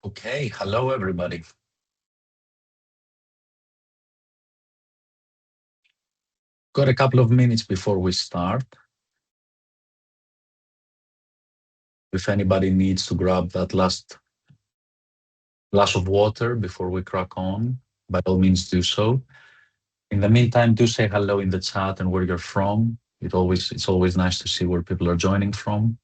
Okay, hello everybody. Got a couple of minutes before we start. If anybody needs to grab that last glass of water before we crack on, by all means do so. In the meantime, do say hello in the chat and where you're from. It's always nice to see where people are joining from.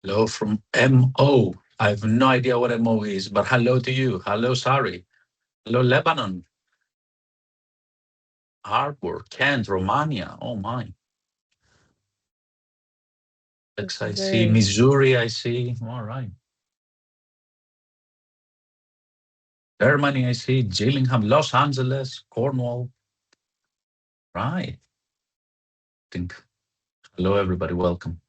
Hello from MO. I have no idea what MO is, but hello to you. Hello, Sari. Hello, Lebanon. Harbor, Kent, Romania. Oh my. I see Missouri, I see. All right. Germany, I see. Gillingham, Los Angeles, Cornwall. Right. Hello, everybody. Welcome.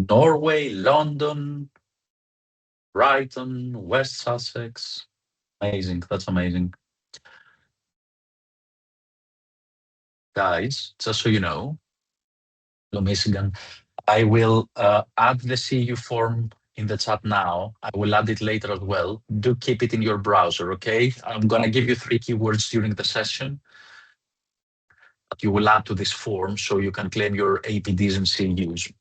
Norway, London, Brighton, West Sussex. Amazing. That's amazing. Guys, just so you know, hello, Michigan. I will add the CU form in the chat now. I will add it later as well. Do keep it in your browser, okay? I'm going to give you 3 keywords during the session that you will add to this form so you can claim your APDs and CUs.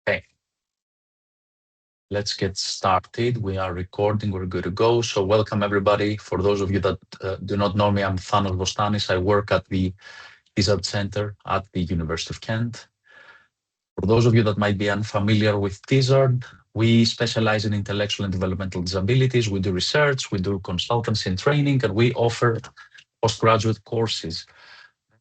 Okay. Let's get started. We are recording. We're good to go. So welcome, everybody. For those of you that do not know me, I'm Thanos Bostanis. I work at the Tizard Center at the University of Kent. For those of you that might be unfamiliar with Tizard, we specialize in intellectual and developmental disabilities. We do research, we do consultancy and training, and we offer postgraduate courses.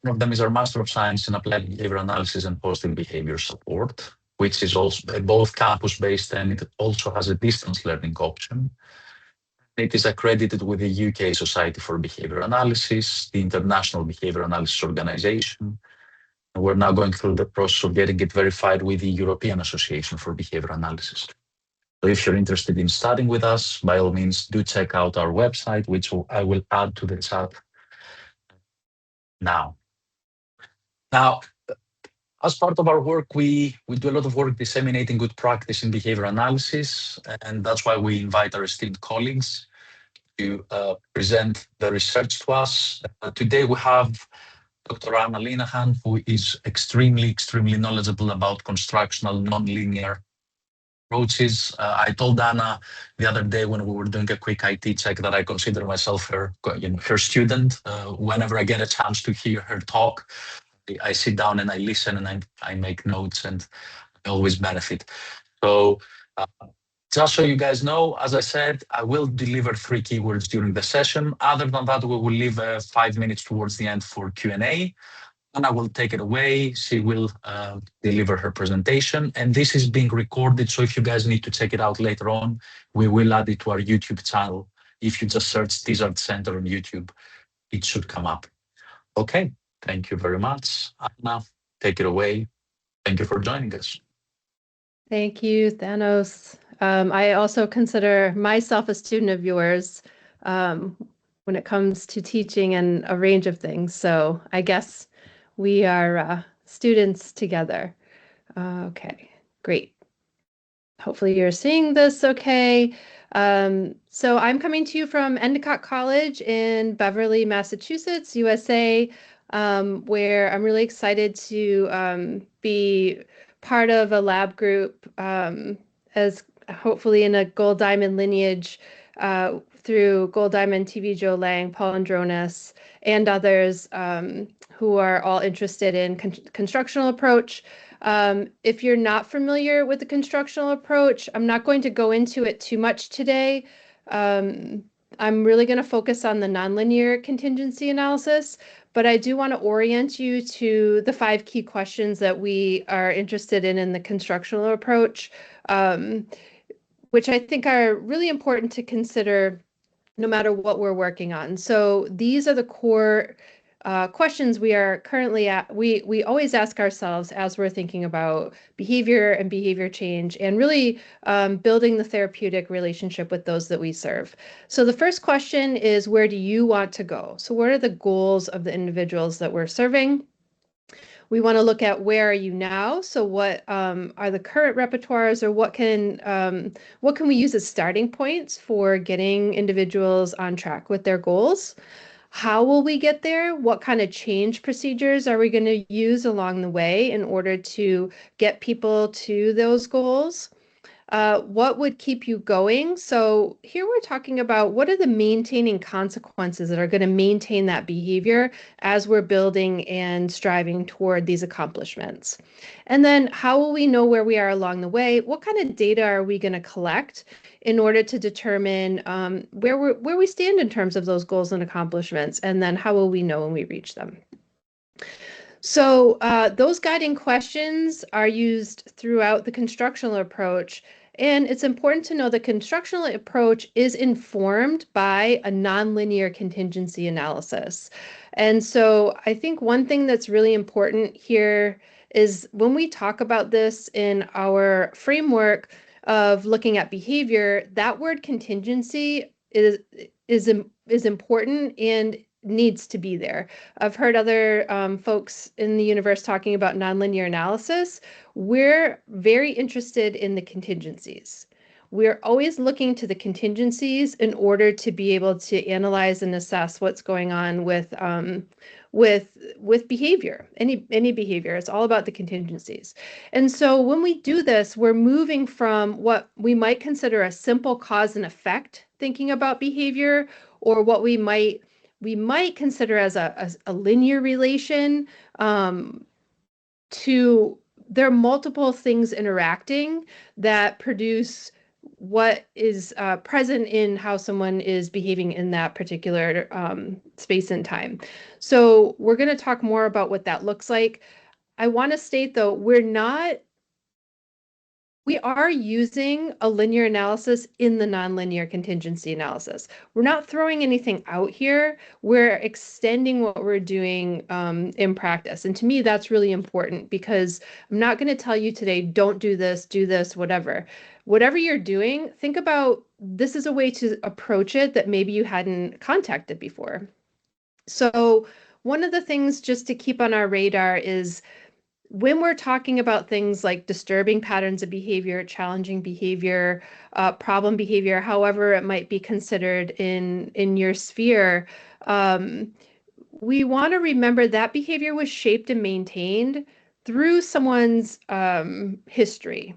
One of them is our Master of Science in Applied Behavior Analysis and Positive Behavior Support, which is also both campus-based and it also has a distance learning option. It is accredited with the UK Society for Behavior Analysis, the International Behavior Analysis Organization. And we're now going through the process of getting it verified with the European Association for Behavior Analysis. So if you're interested in studying with us, by all means, do check out our website, which I will add to the chat now. Now, as part of our work, we do a lot of work disseminating good practice in behavior analysis, and that's why we invite our esteemed colleagues to present the research to us. Today we have Dr. Anna Linnehan, who is extremely knowledgeable about constructional nonlinear approaches. I told Anna the other day when we were doing a quick IT check that I consider myself her student. Whenever I get a chance to hear her talk, I sit down and I listen and I make notes and I always benefit. So just so you guys know, as I said, I will deliver 3 keywords during the session. Other than that, we will leave 5 minutes towards the end for Q&A. And I will take it away. She will deliver her presentation. And this is being recorded. So if you guys need to check it out later on, we will add it to our YouTube channel. If you just search Tizard Center on YouTube, it should come up. Okay. Thank you very much. Anna, take it away. Thank you for joining us. Thank you, Thanos. I also consider myself a student of yours when it comes to teaching and a range of things. So I guess we are students together. Okay, great. Hopefully you're seeing this okay. So I'm coming to you from Endicott College in Beverly, Massachusetts, USA, where I'm really excited to be part of a lab group as hopefully in a gold diamond lineage through Gold Diamond TV Joe Lang, Paul Andronis, and others who are all interested in constructional approach. If you're not familiar with the constructional approach, I'm not going to go into it too much today. I'm really going to focus on the nonlinear contingency analysis, but I do want to orient you to the 5 key questions that we are interested in the constructional approach, which I think are really important to consider no matter what we're working on. So these are the core questions we are currently at. We always ask ourselves as we're thinking about behavior and behavior change and really building the therapeutic relationship with those that we serve. So the first question is, where do you want to go? So what are the goals of the individuals that we're serving? We want to look at where are you now? So what are the current repertoires, or what can we use as starting points for getting individuals on track with their goals? How will we get there? What kind of change procedures are we going to use along the way in order to get people to those goals? What would keep you going? So here we're talking about what are the maintaining consequences that are going to maintain that behavior as we're building and striving toward these accomplishments. And then how will we know where we are along the way? What kind of data are we going to collect in order to determine where we stand in terms of those goals and accomplishments? And then how will we know when we reach them? So those guiding questions are used throughout the constructional approach. And it's important to know the constructional approach is informed by a nonlinear contingency analysis. And so I think one thing that's really important here is when we talk about this in our framework of looking at behavior, that word contingency is important and needs to be there. I've heard other folks in the universe talking about nonlinear analysis. We're very interested in the contingencies. We're always looking to the contingencies in order to be able to analyze and assess what's going on with behavior, any behavior. It's all about the contingencies. And so when we do this, we're moving from what we might consider a simple cause and effect thinking about behavior, or what we might consider as a linear relation, to there are multiple things interacting that produce what is present in how someone is behaving in that particular space and time. So we're going to talk more about what that looks like. I want to state, though, we are using a linear analysis in the nonlinear contingency analysis. We're not throwing anything out here. We're extending what we're doing in practice. And to me, that's really important, because I'm not going to tell you today, don't do this, whatever. Whatever you're doing, think about this is a way to approach it that maybe you hadn't contacted before. So one of the things just to keep on our radar is, when we're talking about things like disturbing patterns of behavior, challenging behavior, problem behavior, however it might be considered in your sphere, we want to remember that behavior was shaped and maintained through someone's history.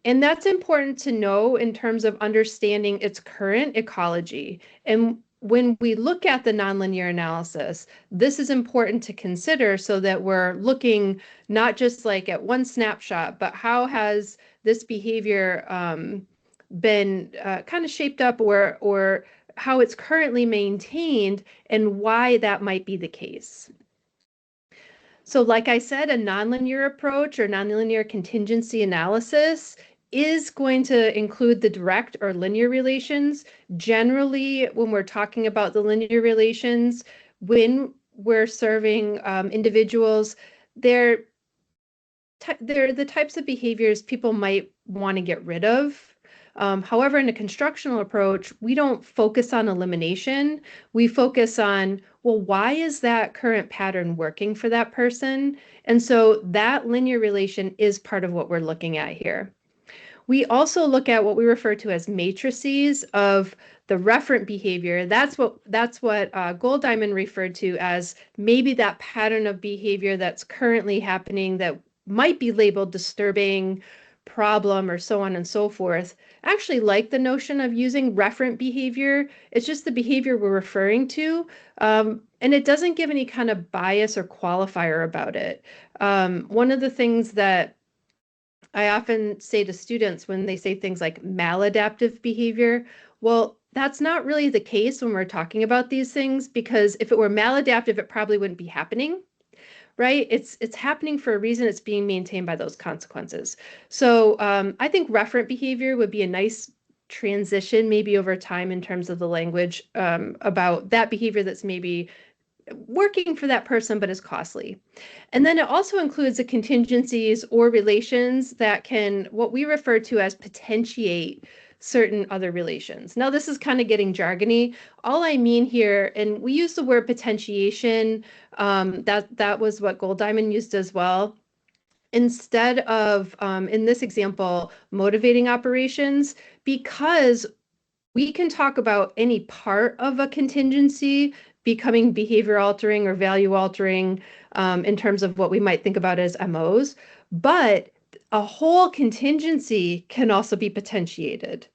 And that's important to know in terms of understanding its current ecology. And when we look at the nonlinear analysis, this is important to consider so that we're looking not just like at one snapshot, but how has this behavior been kind of shaped up, or how it's currently maintained and why that might be the case. So like I said, a nonlinear approach or nonlinear contingency analysis is going to include the direct or linear relations. Generally, when we're talking about the linear relations, when we're serving individuals, they're the types of behaviors people might want to get rid of. However, in a constructional approach, we don't focus on elimination. We focus on, well, why is that current pattern working for that person? And so that linear relation is part of what we're looking at here. We also look at what we refer to as matrices of the referent behavior. That's what Golddiamond referred to as maybe that pattern of behavior that's currently happening that might be labeled disturbing, problem, or so on and so forth. I actually like the notion of using referent behavior. It's just the behavior we're referring to, and it doesn't give any kind of bias or qualifier about it. One of the things that I often say to students when they say things like maladaptive behavior, well, that's not really the case when we're talking about these things, because if it were maladaptive, it probably wouldn't be happening, right? It's happening for a reason. It's being maintained by those consequences. So I think referent behavior would be a nice transition maybe over time in terms of the language about that behavior that's maybe working for that person but is costly. And then it also includes the contingencies or relations that can, what we refer to as potentiate certain other relations. Now, this is kind of getting jargony. All I mean here, and we use the word potentiation, that was what Gold Diamond used as well. Instead of, in this example, motivating operations, because we can talk about any part of a contingency becoming behavior altering or value altering in terms of what we might think about as MOs, but a whole contingency can also be potentiated.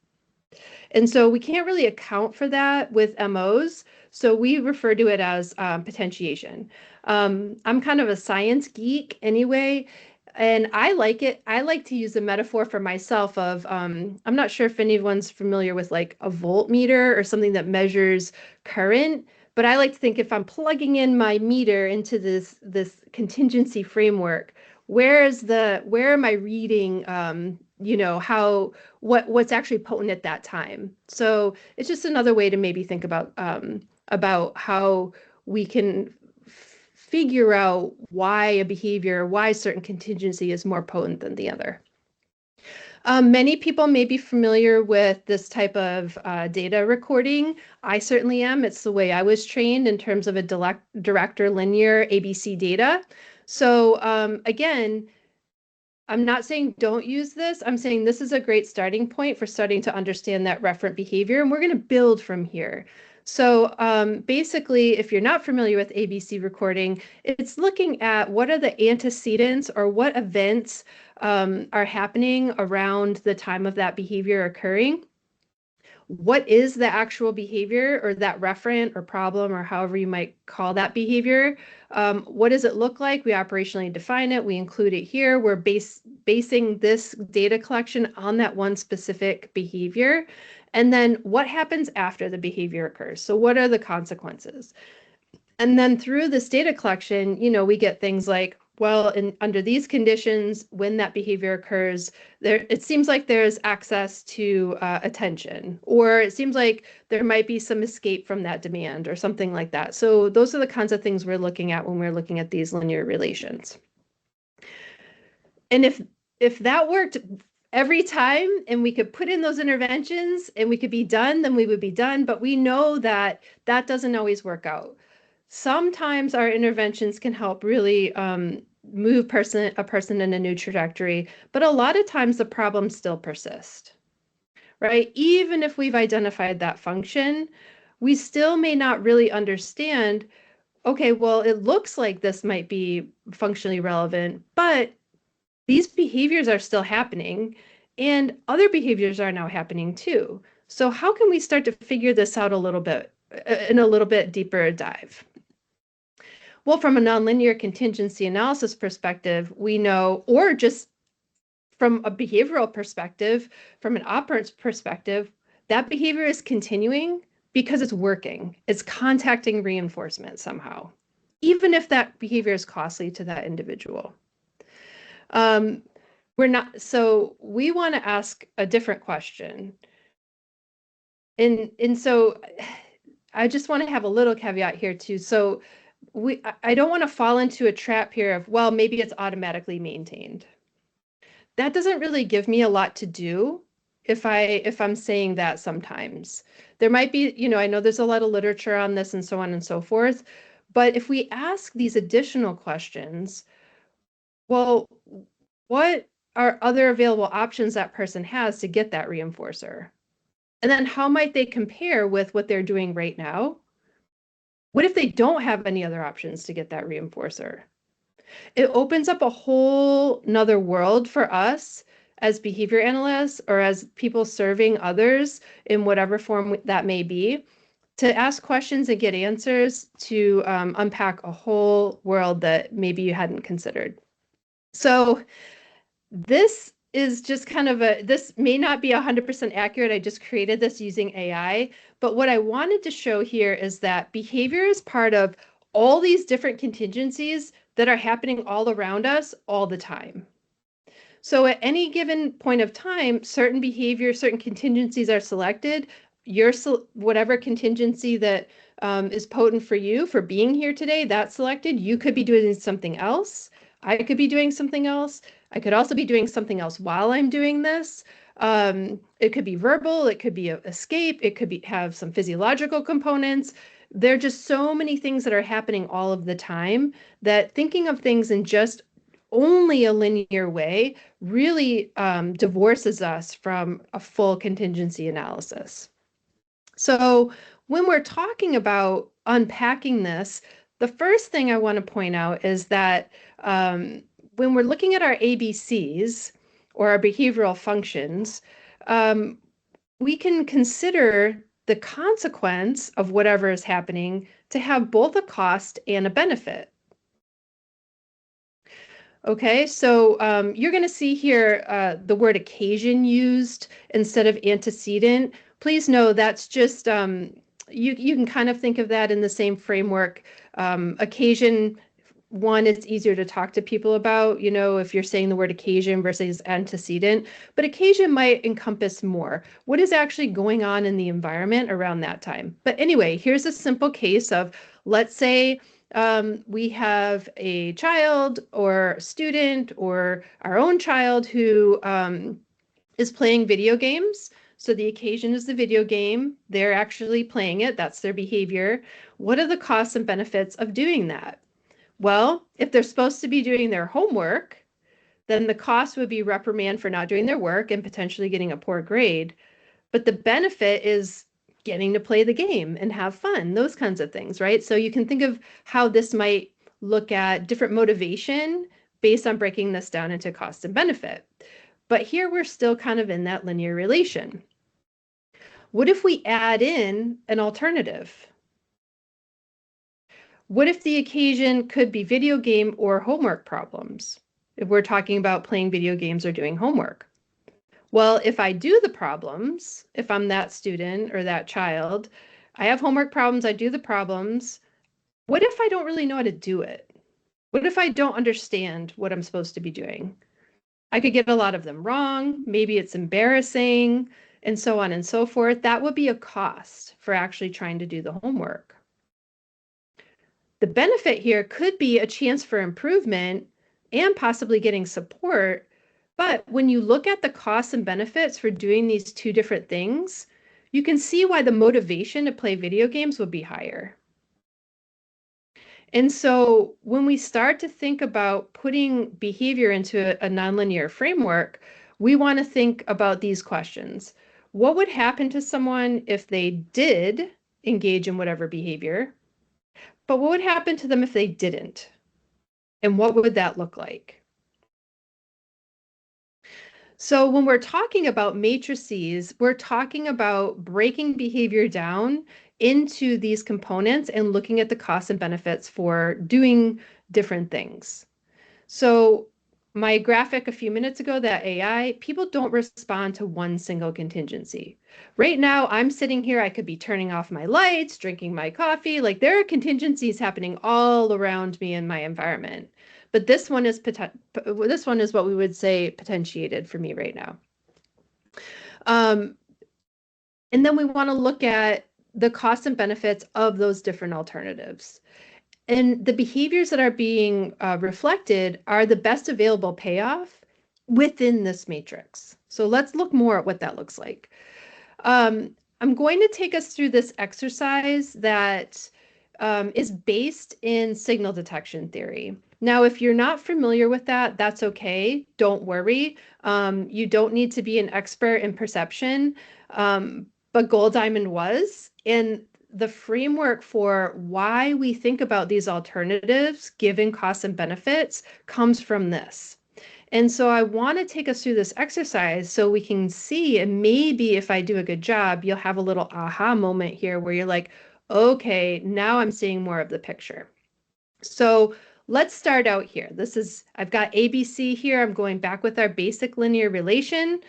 And so we can't really account for that with MOs. So we refer to it as potentiation. I'm kind of a science geek anyway, and I like it. I like to use the metaphor for myself of, I'm not sure if anyone's familiar with like a voltmeter or something that measures current, but I like to think if I'm plugging in my meter into this contingency framework, where am I reading, what's actually potent at that time. So it's just another way to maybe think about how we can figure out why certain contingency is more potent than the other. Many people may be familiar with this type of data recording. I certainly am. It's the way I was trained in terms of a direct or linear ABC data. So again, I'm not saying don't use this. I'm saying this is a great starting point for starting to understand that referent behavior, and we're going to build from here. So basically, if you're not familiar with ABC recording, it's looking at what are the antecedents or what events are happening around the time of that behavior occurring. What is the actual behavior or that referent or problem or however you might call that behavior? What does it look like? We operationally define it. We include it here. We're basing this data collection on that one specific behavior. And then what happens after the behavior occurs? So what are the consequences? And then through this data collection, we get things like, well, under these conditions, when that behavior occurs, it seems like there's access to attention, or it seems like there might be some escape from that demand or something like that. So those are the kinds of things we're looking at when we're looking at these linear relations. And if that worked every time and we could put in those interventions and we could be done, then we would be done. But we know that that doesn't always work out. Sometimes our interventions can help really move a person in a new trajectory, but a lot of times the problems still persist, right? Even if we've identified that function, we still may not really understand, okay, well, it looks like this might be functionally relevant, but these behaviors are still happening and other behaviors are now happening too. So how can we start to figure this out a little bit in a little bit deeper dive? Well, from a nonlinear contingency analysis perspective, we know, or just from a behavioral perspective, from an operant perspective, that behavior is continuing because it's working. It's contacting reinforcement somehow, even if that behavior is costly to that individual. So we want to ask a different question. And so I just want to have a little caveat here too. So I don't want to fall into a trap here of, well, maybe it's automatically maintained. That doesn't really give me a lot to do if I'm saying that sometimes. There might be, I know there's a lot of literature on this and so on and so forth, but if we ask these additional questions, well, what are other available options that person has to get that reinforcer? And then how might they compare with what they're doing right now? What if they don't have any other options to get that reinforcer? It opens up a whole nother world for us as behavior analysts or as people serving others in whatever form that may be, to ask questions and get answers to unpack a whole world that maybe you hadn't considered. So this is just kind of this may not be 100% accurate. I just created this using AI. But what I wanted to show here is that behavior is part of all these different contingencies that are happening all around us all the time. So at any given point of time, certain behaviors, certain contingencies are selected. Whatever contingency that is potent for you for being here today, that's selected. You could be doing something else. I could be doing something else. I could also be doing something else while I'm doing this. It could be verbal, it could be escape, it could have some physiological components. There are just so many things that are happening all of the time that thinking of things in just only a linear way really divorces us from a full contingency analysis. So when we're talking about unpacking this, the first thing I want to point out is that when we're looking at our ABCs or our behavioral functions, we can consider the consequence of whatever is happening to have both a cost and a benefit. Okay, so you're going to see here the word occasion used instead of antecedent. Please know that's just, you can kind of think of that in the same framework. Occasion, one, it's easier to talk to people about, you know, if you're saying the word occasion versus antecedent, but occasion might encompass more. What is actually going on in the environment around that time? But anyway, here's a simple case of, let's say, we have a child or student or our own child who is playing video games. So the occasion is the video game. They're actually playing it. That's their behavior. What are the costs and benefits of doing that? Well, if they're supposed to be doing their homework, then the cost would be reprimand for not doing their work and potentially getting a poor grade. But the benefit is getting to play the game and have fun, those kinds of things, right? So you can think of how this might look at different motivation based on breaking this down into cost and benefit. But here we're still kind of in that linear relation. What if we add in an alternative? What if the occasion could be video game or homework problems? If we're talking about playing video games or doing homework. Well, if I do the problems, if I'm that student or that child, I have homework problems, I do the problems. What if I don't really know how to do it? What if I don't understand what I'm supposed to be doing? I could get a lot of them wrong. Maybe it's embarrassing and so on and so forth. That would be a cost for actually trying to do the homework. The benefit here could be a chance for improvement and possibly getting support. But when you look at the costs and benefits for doing these two different things, you can see why the motivation to play video games would be higher. And so when we start to think about putting behavior into a nonlinear framework, we want to think about these questions. What would happen to someone if they did engage in whatever behavior? But what would happen to them if they didn't? And what would that look like? So when we're talking about matrices, we're talking about breaking behavior down into these components and looking at the costs and benefits for doing different things. So my graphic a few minutes ago, that AI, people don't respond to one single contingency. Right now, I'm sitting here, I could be turning off my lights, drinking my coffee. Like there are contingencies happening all around me in my environment. But this one is what we would say potentiated for me right now. And then we want to look at the costs and benefits of those different alternatives. And the behaviors that are being reflected are the best available payoff within this matrix. So let's look more at what that looks like. I'm going to take us through this exercise that is based in signal detection theory. Now, if you're not familiar with that, that's okay. Don't worry. You don't need to be an expert in perception, but Gold Diamond was. And the framework for why we think about these alternatives, given costs and benefits, comes from this. And so I want to take us through this exercise so we can see, and maybe if I do a good job, you'll have a little aha moment here where you're like, okay, now I'm seeing more of the picture. So let's start out here. I've got ABC here. I'm going back with our basic linear relation,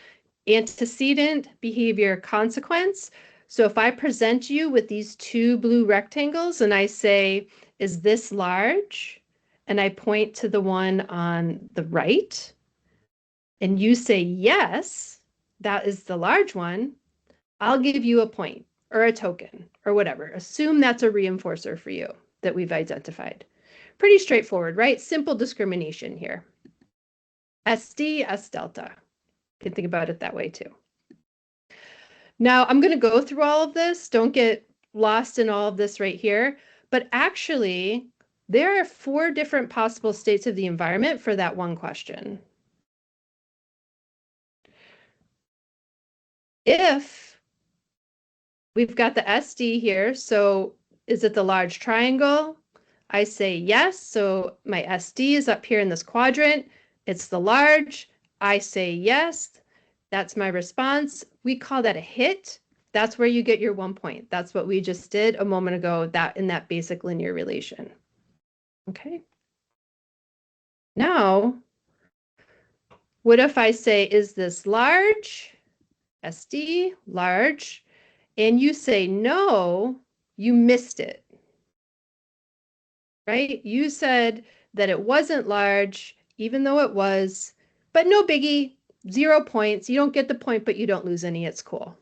antecedent, behavior, consequence. So if I present you with these two blue rectangles and I say, is this large? And I point to the one on the right, and you say yes, that is the large one, I'll give you a point or a token or whatever. Assume that's a reinforcer for you that we've identified. Pretty straightforward, right? Simple discrimination here. SD, S delta. You can think about it that way too. Now, I'm going to go through all of this. Don't get lost in all of this right here. But actually, there are 4 different possible states of the environment for that one question. If we've got the SD here, so is it the large triangle? I say yes, so my SD is up here in this quadrant. It's the large. I say yes. That's my response. We call that a hit. That's where you get your 1 point. That's what we just did a moment ago, that in that basic linear relation. Okay. Now, what if I say, is this large? SD, large. And you say, no, you missed it. Right? You said that it wasn't large, even though it was, but no biggie, 0 points. You don't get the point, but you don't lose any. It's cool.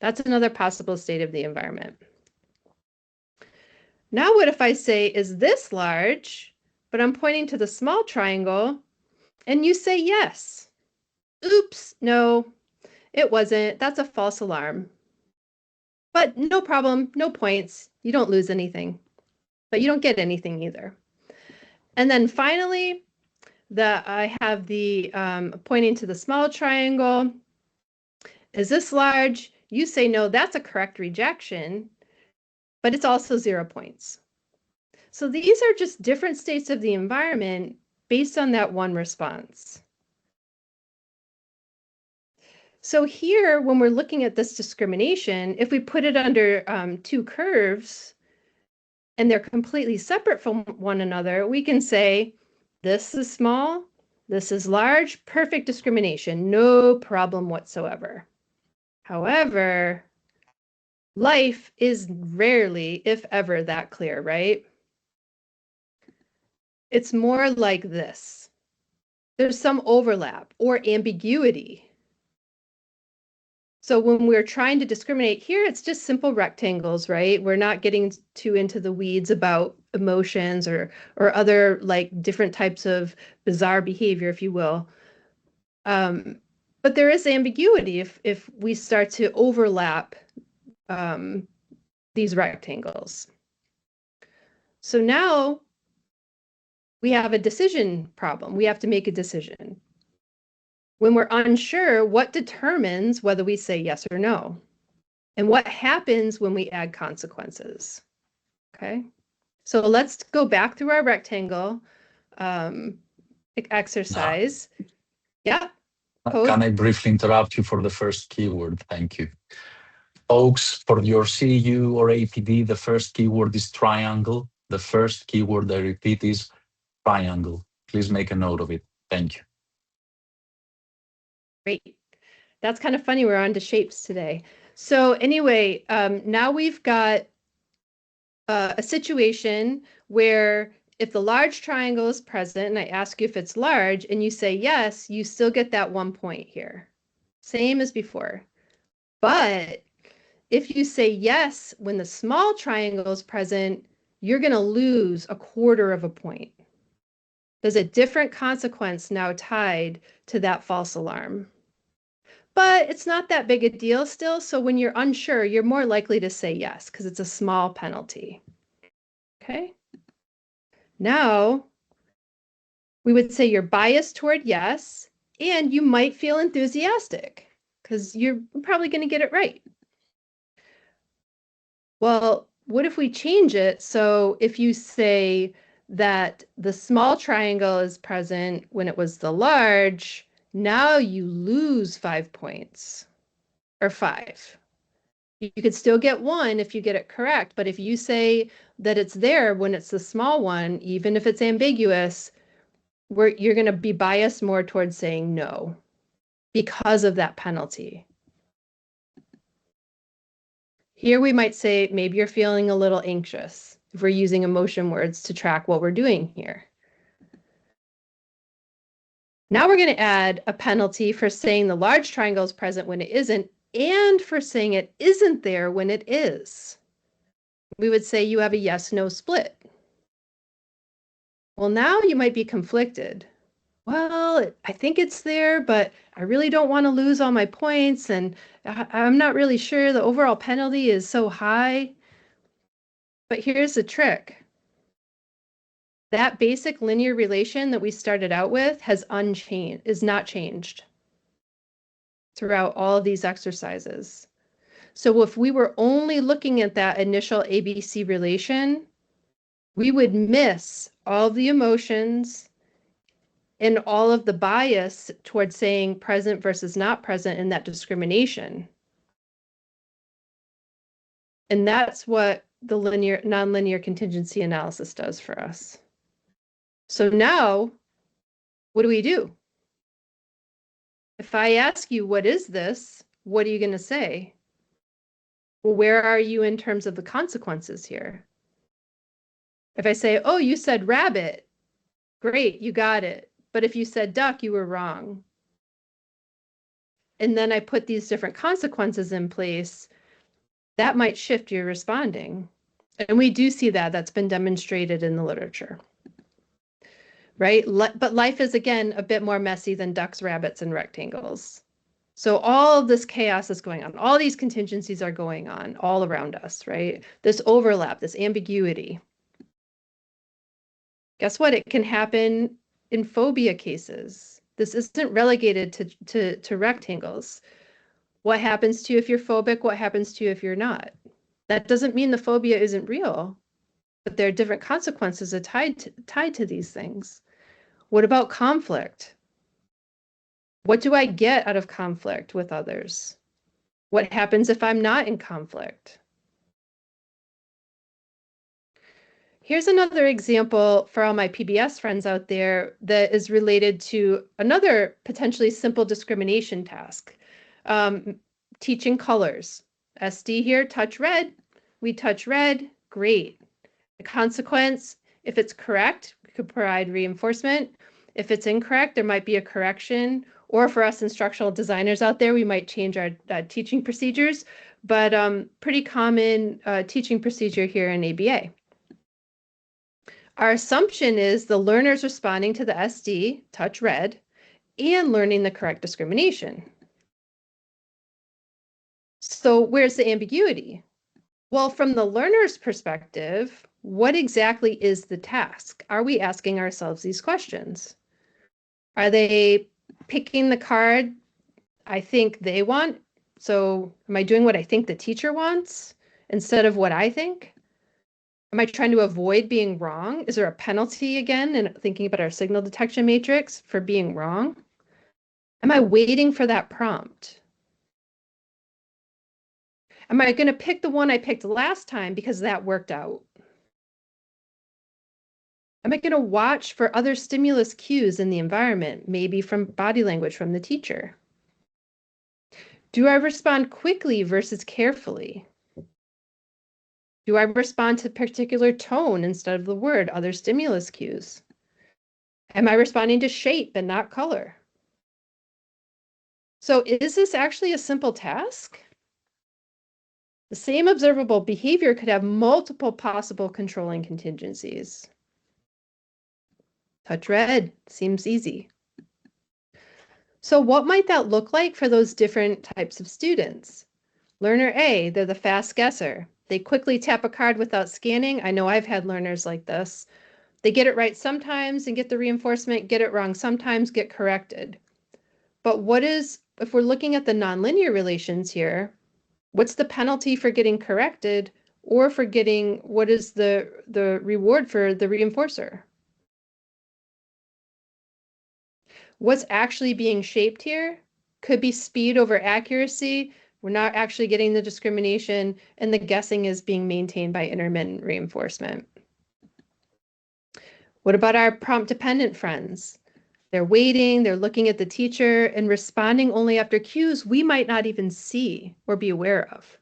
That's another possible state of the environment. Now what if I say, is this large? But I'm pointing to the small triangle, and you say yes. Oops, no, it wasn't. That's a false alarm. But no problem, no points. You don't lose anything, but you don't get anything either. And then finally, I have the pointing to the small triangle. Is this large? You say no, that's a correct rejection, but it's also 0 points. So these are just different states of the environment based on that one response. So here, when we're looking at this discrimination, if we put it under 2 curves and they're completely separate from one another, we can say this is small, this is large, perfect discrimination, no problem whatsoever. However, life is rarely, if ever, that clear, right? It's more like this. There's some overlap or ambiguity. So when we're trying to discriminate here, it's just simple rectangles, right? We're not getting too into the weeds about emotions or other like different types of bizarre behavior, if you will. But there is ambiguity if we start to overlap these rectangles. So now we have a decision problem. We have to make a decision. When we're unsure, what determines whether we say yes or no? And what happens when we add consequences? Okay, so let's go back through our rectangle exercise. Yeah. Can I briefly interrupt you for the first keyword? Thank you. Folks, for your CU or APD, the first keyword is triangle. The first keyword, I repeat, is triangle. Please make a note of it. Thank you. Great. That's kind of funny. We're on to shapes today. So anyway, now we've got a situation where if the large triangle is present and I ask you if it's large and you say yes, you still get that 1 point here. Same as before. But if you say yes when the small triangle is present, you're going to lose 1/4 of a point. There's a different consequence now tied to that false alarm. But it's not that big a deal still, so when you're unsure, you're more likely to say yes because it's a small penalty. Okay? Now, we would say you're biased toward yes, and you might feel enthusiastic because you're probably going to get it right. Well, what if we change it? So if you say that the small triangle is present when it was the large, now you lose 5 points or 5. You could still get 1 if you get it correct, but if you say that it's there when it's the small one, even if it's ambiguous, you're going to be biased more towards saying no because of that penalty. Here we might say maybe you're feeling a little anxious if we're using emotion words to track what we're doing here. Now we're going to add a penalty for saying the large triangle is present when it isn't, and for saying it isn't there when it is. We would say you have a yes-no split. Well, now you might be conflicted. Well, I think it's there, but I really don't want to lose all my points, and I'm not really sure the overall penalty is so high. But here's the trick. That basic linear relation that we started out with is not changed throughout all of these exercises. So if we were only looking at that initial ABC relation, we would miss all the emotions and all of the bias towards saying present versus not present in that discrimination. And that's what the nonlinear contingency analysis does for us. So now, what do we do? If I ask you, what is this? What are you going to say? Well, where are you in terms of the consequences here? If I say, oh, you said rabbit, great, you got it. But if you said duck, you were wrong. And then I put these different consequences in place, that might shift your responding. And we do see that. That's been demonstrated in the literature. Right? But life is, again, a bit more messy than ducks, rabbits, and rectangles. So all of this chaos is going on. All these contingencies are going on all around us, right? This overlap, this ambiguity. Guess what? It can happen in phobia cases. This isn't relegated to rectangles. What happens to you if you're phobic? What happens to you if you're not? That doesn't mean the phobia isn't real, but there are different consequences tied to these things. What about conflict? What do I get out of conflict with others? What happens if I'm not in conflict? Here's another example for all my PBS friends out there that is related to another potentially simple discrimination task. Teaching colors. SD here, touch red. We touch red, great. The consequence, if it's correct, we could provide reinforcement. If it's incorrect, there might be a correction. Or for us instructional designers out there, we might change our teaching procedures. But pretty common teaching procedure here in ABA. Our assumption is the learner's responding to the SD, touch red, and learning the correct discrimination. So where's the ambiguity? Well, from the learner's perspective, what exactly is the task? Are we asking ourselves these questions? Are they picking the card I think they want? So am I doing what I think the teacher wants instead of what I think? Am I trying to avoid being wrong? Is there a penalty again in thinking about our signal detection matrix for being wrong? Am I waiting for that prompt? Am I going to pick the one I picked last time because that worked out? Am I going to watch for other stimulus cues in the environment, maybe from body language from the teacher? Do I respond quickly versus carefully? Do I respond to particular tone instead of the word, other stimulus cues? Am I responding to shape and not color? So is this actually a simple task? The same observable behavior could have multiple possible controlling contingencies. Touch red seems easy. So what might that look like for those different types of students? Learner A, they're the fast guesser. They quickly tap a card without scanning. I know I've had learners like this. They get it right sometimes and get the reinforcement, get it wrong sometimes, get corrected. But if we're looking at the nonlinear relations here, what's the penalty for getting corrected or for what is the reward for the reinforcer? What's actually being shaped here could be speed over accuracy. We're not actually getting the discrimination, and the guessing is being maintained by intermittent reinforcement. What about our prompt-dependent friends? They're waiting, they're looking at the teacher, and responding only after cues we might not even see or be aware of.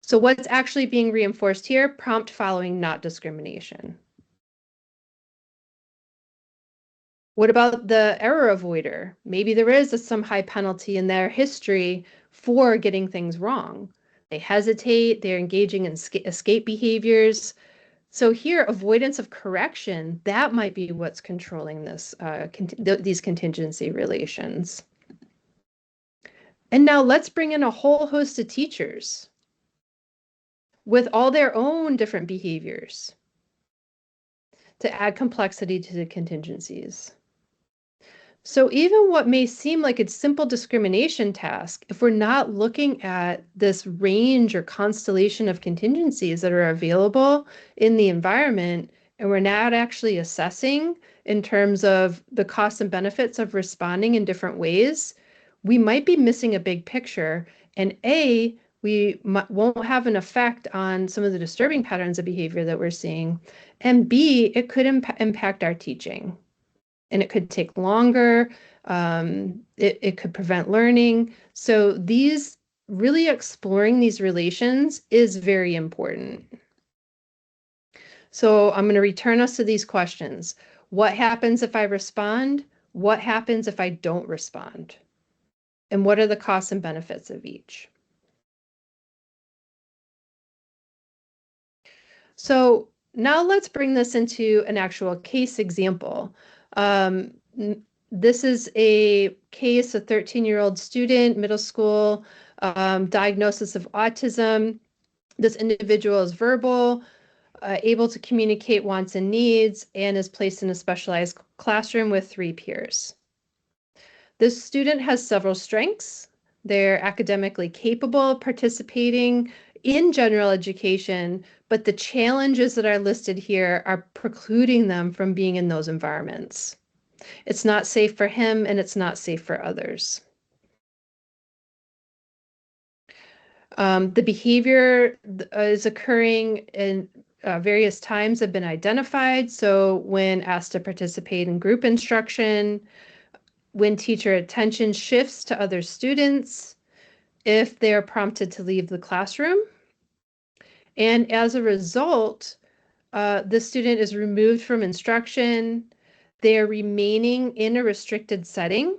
So what's actually being reinforced here? Prompt following, not discrimination. What about the error avoider? Maybe there is some high penalty in their history for getting things wrong. They hesitate, they're engaging in escape behaviors. So here, avoidance of correction, that might be what's controlling this, these contingency relations. And now let's bring in a whole host of teachers with all their own different behaviors to add complexity to the contingencies. So even what may seem like a simple discrimination task, if we're not looking at this range or constellation of contingencies that are available in the environment, and we're not actually assessing in terms of the costs and benefits of responding in different ways, we might be missing a big picture. And we won't have an effect on some of the disturbing patterns of behavior that we're seeing. And B, it could impact our teaching. And it could take longer. It could prevent learning. So really exploring these relations is very important. So I'm going to return us to these questions. What happens if I respond? What happens if I don't respond? And what are the costs and benefits of each? So now let's bring this into an actual case example. This is a case, a 13-year-old student, middle school, diagnosis of autism. This individual is verbal, able to communicate wants and needs, and is placed in a specialized classroom with 3 peers. This student has several strengths. They're academically capable of participating in general education, but the challenges that are listed here are precluding them from being in those environments. It's not safe for him, and it's not safe for others. The behavior is occurring in various times have been identified. So when asked to participate in group instruction, when teacher attention shifts to other students, if they're prompted to leave the classroom. And as a result, the student is removed from instruction. They're remaining in a restricted setting.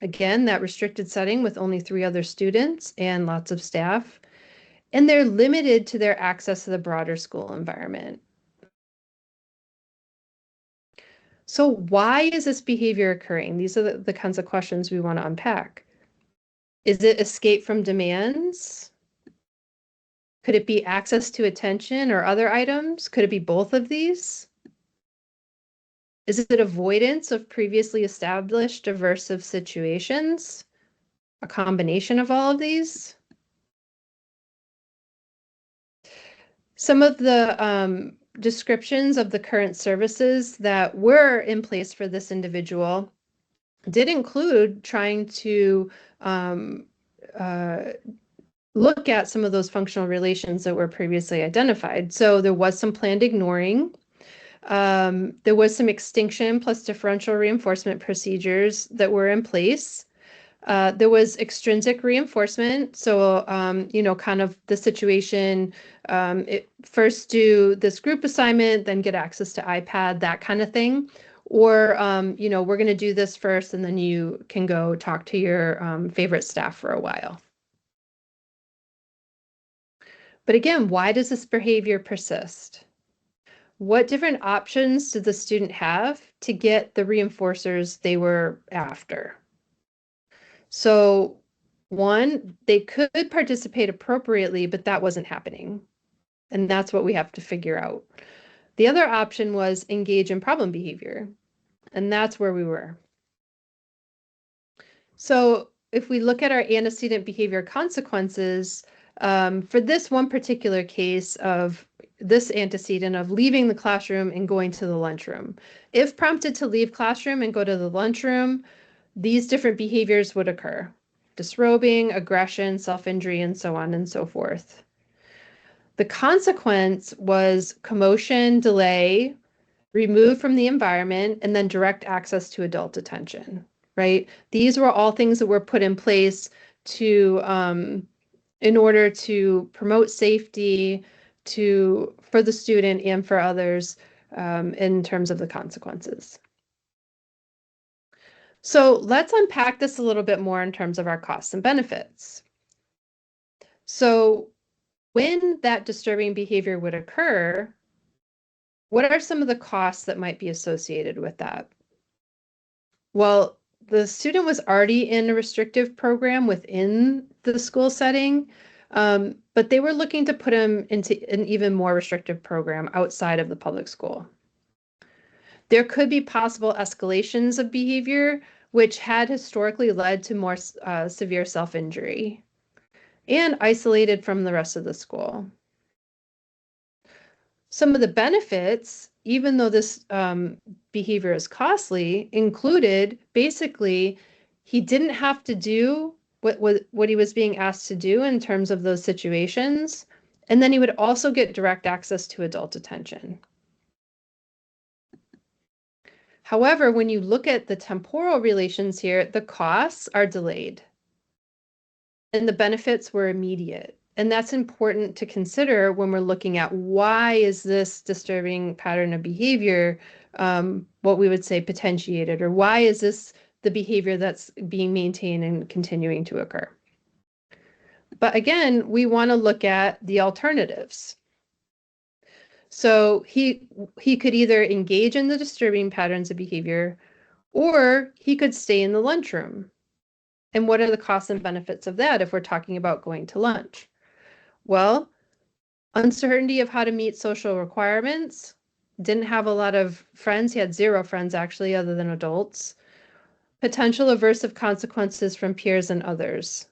Again, that restricted setting with only 3 other students and lots of staff. And they're limited to their access to the broader school environment. So why is this behavior occurring? These are the kinds of questions we want to unpack. Is it escape from demands? Could it be access to attention or other items? Could it be both of these? Is it avoidance of previously established aversive situations? A combination of all of these? Some of the descriptions of the current services that were in place for this individual did include trying to look at some of those functional relations that were previously identified. So there was some planned ignoring. There was some extinction plus differential reinforcement procedures that were in place. There was extrinsic reinforcement. So, kind of the situation, first do this group assignment, then get access to iPad, that kind of thing. Or, we're going to do this first, and then you can go talk to your favorite staff for a while. But again, why does this behavior persist? What different options did the student have to get the reinforcers they were after? So 1, they could participate appropriately, but that wasn't happening. And that's what we have to figure out. The other option was engage in problem behavior. And that's where we were. So if we look at our antecedent behavior consequences, for this one particular case of this antecedent of leaving the classroom and going to the lunchroom, if prompted to leave classroom and go to the lunchroom, these different behaviors would occur: disrobing, aggression, self-injury, and so on and so forth. The consequence was commotion, delay, removed from the environment, and then direct access to adult attention, right? These were all things that were put in place to, in order to promote safety for the student and for others in terms of the consequences. So let's unpack this a little bit more in terms of our costs and benefits. So when that disturbing behavior would occur, what are some of the costs that might be associated with that? Well, the student was already in a restrictive program within the school setting, but they were looking to put him into an even more restrictive program outside of the public school. There could be possible escalations of behavior, which had historically led to more severe self-injury and isolated from the rest of the school. Some of the benefits, even though this behavior is costly, included basically he didn't have to do what he was being asked to do in terms of those situations. And then he would also get direct access to adult attention. However, when you look at the temporal relations here, the costs are delayed and the benefits were immediate. And that's important to consider when we're looking at why is this disturbing pattern of behavior what we would say potentiated, or why is this the behavior that's being maintained and continuing to occur? But again, we want to look at the alternatives. So he could either engage in the disturbing patterns of behavior, or he could stay in the lunchroom. And what are the costs and benefits of that if we're talking about going to lunch? Well, uncertainty of how to meet social requirements. Didn't have a lot of friends. He had 0 friends, actually, other than adults. Potential aversive consequences from peers and others.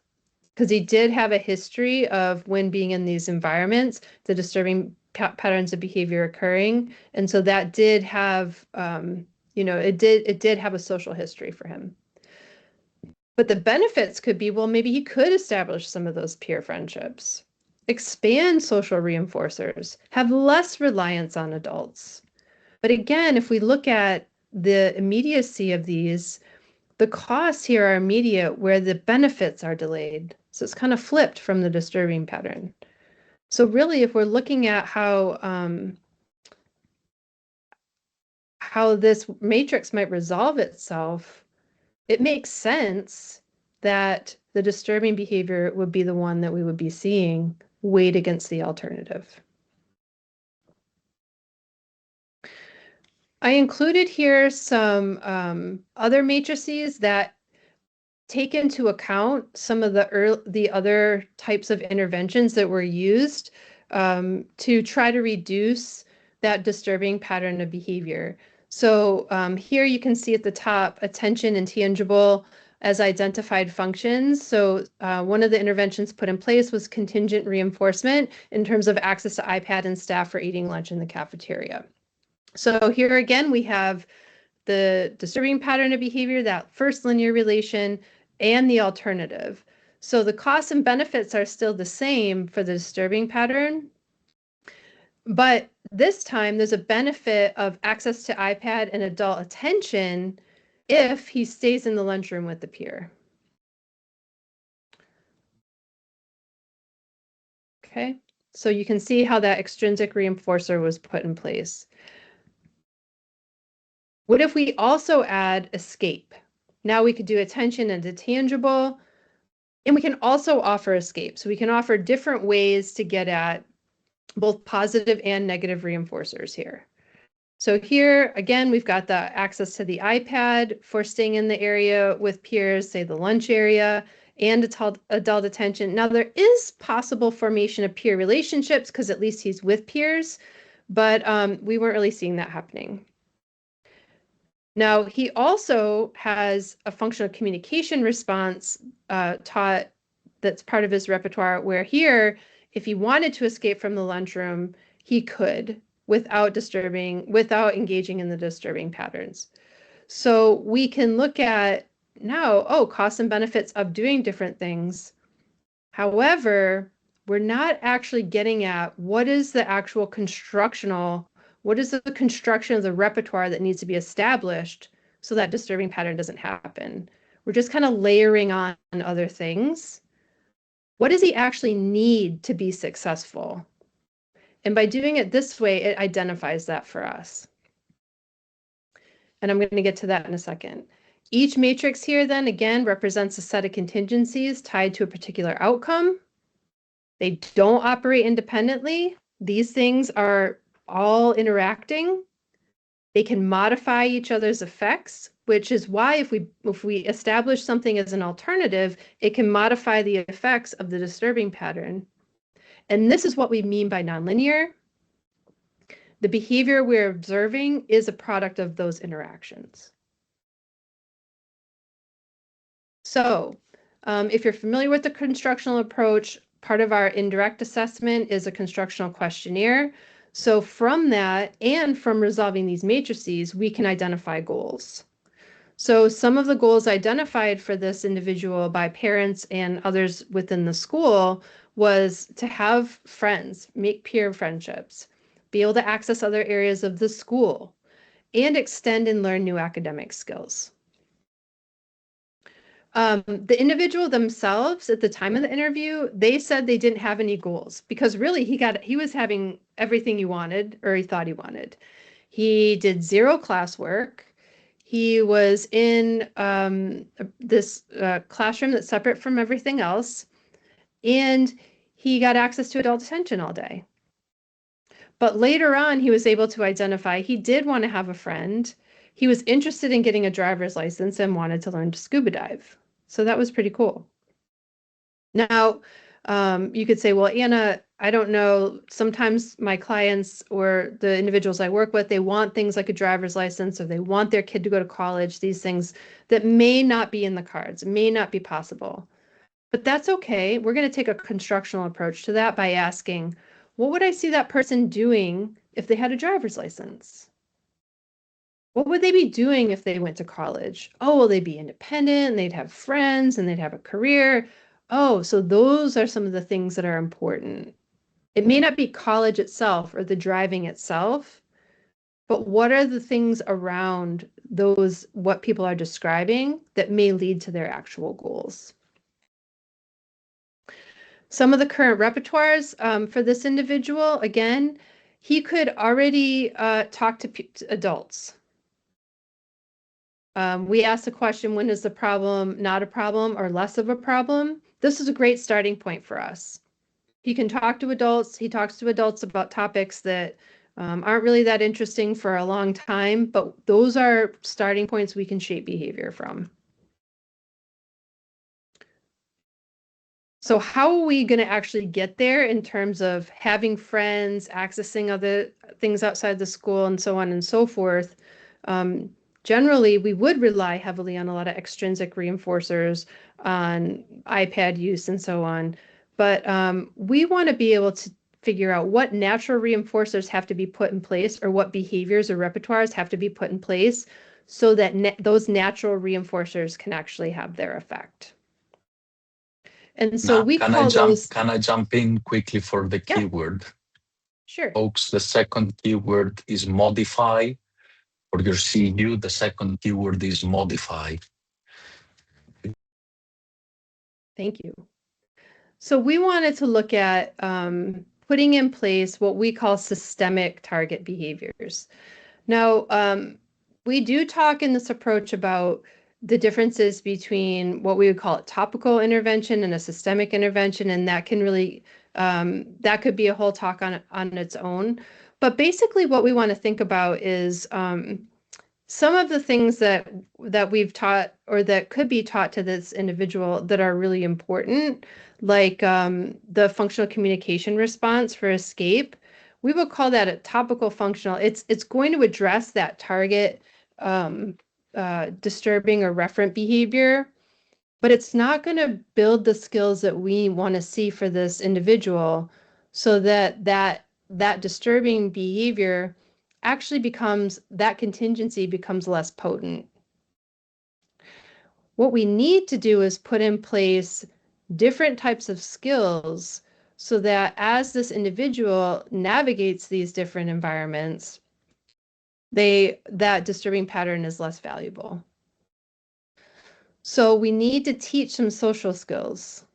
Because he did have a history of, when being in these environments, the disturbing patterns of behavior occurring. And so that did have, it did have a social history for him. But the benefits could be, well, maybe he could establish some of those peer friendships, expand social reinforcers, have less reliance on adults. But again, if we look at the immediacy of these, the costs here are immediate where the benefits are delayed. So it's kind of flipped from the disturbing pattern. So really, if we're looking at how this matrix might resolve itself, it makes sense that the disturbing behavior would be the one that we would be seeing weighed against the alternative. I included here some other matrices that take into account some of the other types of interventions that were used to try to reduce that disturbing pattern of behavior. So here you can see at the top, attention and tangible as identified functions. So one of the interventions put in place was contingent reinforcement in terms of access to iPad and staff for eating lunch in the cafeteria. So here again, we have the disturbing pattern of behavior, that first linear relation, and the alternative. So the costs and benefits are still the same for the disturbing pattern, but this time there's a benefit of access to iPad and adult attention if he stays in the lunchroom with the peer. Okay, so you can see how that extrinsic reinforcer was put in place. What if we also add escape? Now we could do attention and intangible, and we can also offer escape. So we can offer different ways to get at both positive and negative reinforcers here. So here, again, we've got the access to the iPad for staying in the area with peers, say the lunch area, and adult attention. Now, there is possible formation of peer relationships because at least he's with peers, but we weren't really seeing that happening. Now, he also has a functional communication response taught that's part of his repertoire, where here, if he wanted to escape from the lunchroom, he could without engaging in the disturbing patterns. So we can look at now, costs and benefits of doing different things. However, we're not actually getting at what is the actual construction of the repertoire that needs to be established so that disturbing pattern doesn't happen. We're just kind of layering on other things. What does he actually need to be successful? And by doing it this way, it identifies that for us. And I'm going to get to that in a second. Each matrix here then again represents a set of contingencies tied to a particular outcome. They don't operate independently. These things are all interacting. They can modify each other's effects, which is why if we establish something as an alternative, it can modify the effects of the disturbing pattern. And this is what we mean by nonlinear. The behavior we're observing is a product of those interactions. So if you're familiar with the constructional approach, part of our indirect assessment is a constructional questionnaire. So from that and from resolving these matrices, we can identify goals. So some of the goals identified for this individual by parents and others within the school was to have friends, make peer friendships, be able to access other areas of the school, and extend and learn new academic skills. The individual themselves at the time of the interview, they said they didn't have any goals because really he was having everything he wanted or he thought he wanted. He did zero classwork. He was in this classroom that's separate from everything else, and he got access to adult attention all day. But later on, he was able to identify he did want to have a friend. He was interested in getting a driver's license and wanted to learn to scuba dive. So that was pretty cool. Now, you could say, well, Anna, I don't know, sometimes my clients or the individuals I work with, they want things like a driver's license or they want their kid to go to college, these things that may not be in the cards, may not be possible. But that's okay. We're going to take a constructional approach to that by asking, what would I see that person doing if they had a driver's license? What would they be doing if they went to college? Oh, well, they'd be independent, and they'd have friends, and they'd have a career. Oh, so those are some of the things that are important. It may not be college itself or the driving itself, but what are the things around those, what people are describing that may lead to their actual goals? Some of the current repertoires for this individual, again, he could already talk to adults. We asked the question, when is the problem not a problem or less of a problem? This is a great starting point for us. He can talk to adults. He talks to adults about topics that aren't really that interesting for a long time, but those are starting points we can shape behavior from. So how are we going to actually get there in terms of having friends, accessing other things outside the school, and so on and so forth? Generally, we would rely heavily on a lot of extrinsic reinforcers, on iPad use and so on. But we want to be able to figure out what natural reinforcers have to be put in place or what behaviors or repertoires have to be put in place so that those natural reinforcers can actually have their effect. And so we call those... Can I jump in quickly for the keyword? Sure. Folks, the second keyword is modify. For your CU, the second keyword is modify. Thank you. So we wanted to look at putting in place what we call systemic target behaviors. Now, we do talk in this approach about the differences between what we would call a topical intervention and a systemic intervention, and that can really, that could be a whole talk on its own. But basically what we want to think about is some of the things that we've taught or that could be taught to this individual that are really important, like the functional communication response for escape. We will call that a topical functional. It's going to address that target disturbing or referent behavior, but it's not going to build the skills that we want to see for this individual so that disturbing behavior actually becomes, that contingency becomes less potent. What we need to do is put in place different types of skills so that as this individual navigates these different environments, that disturbing pattern is less valuable. So we need to teach some social skills.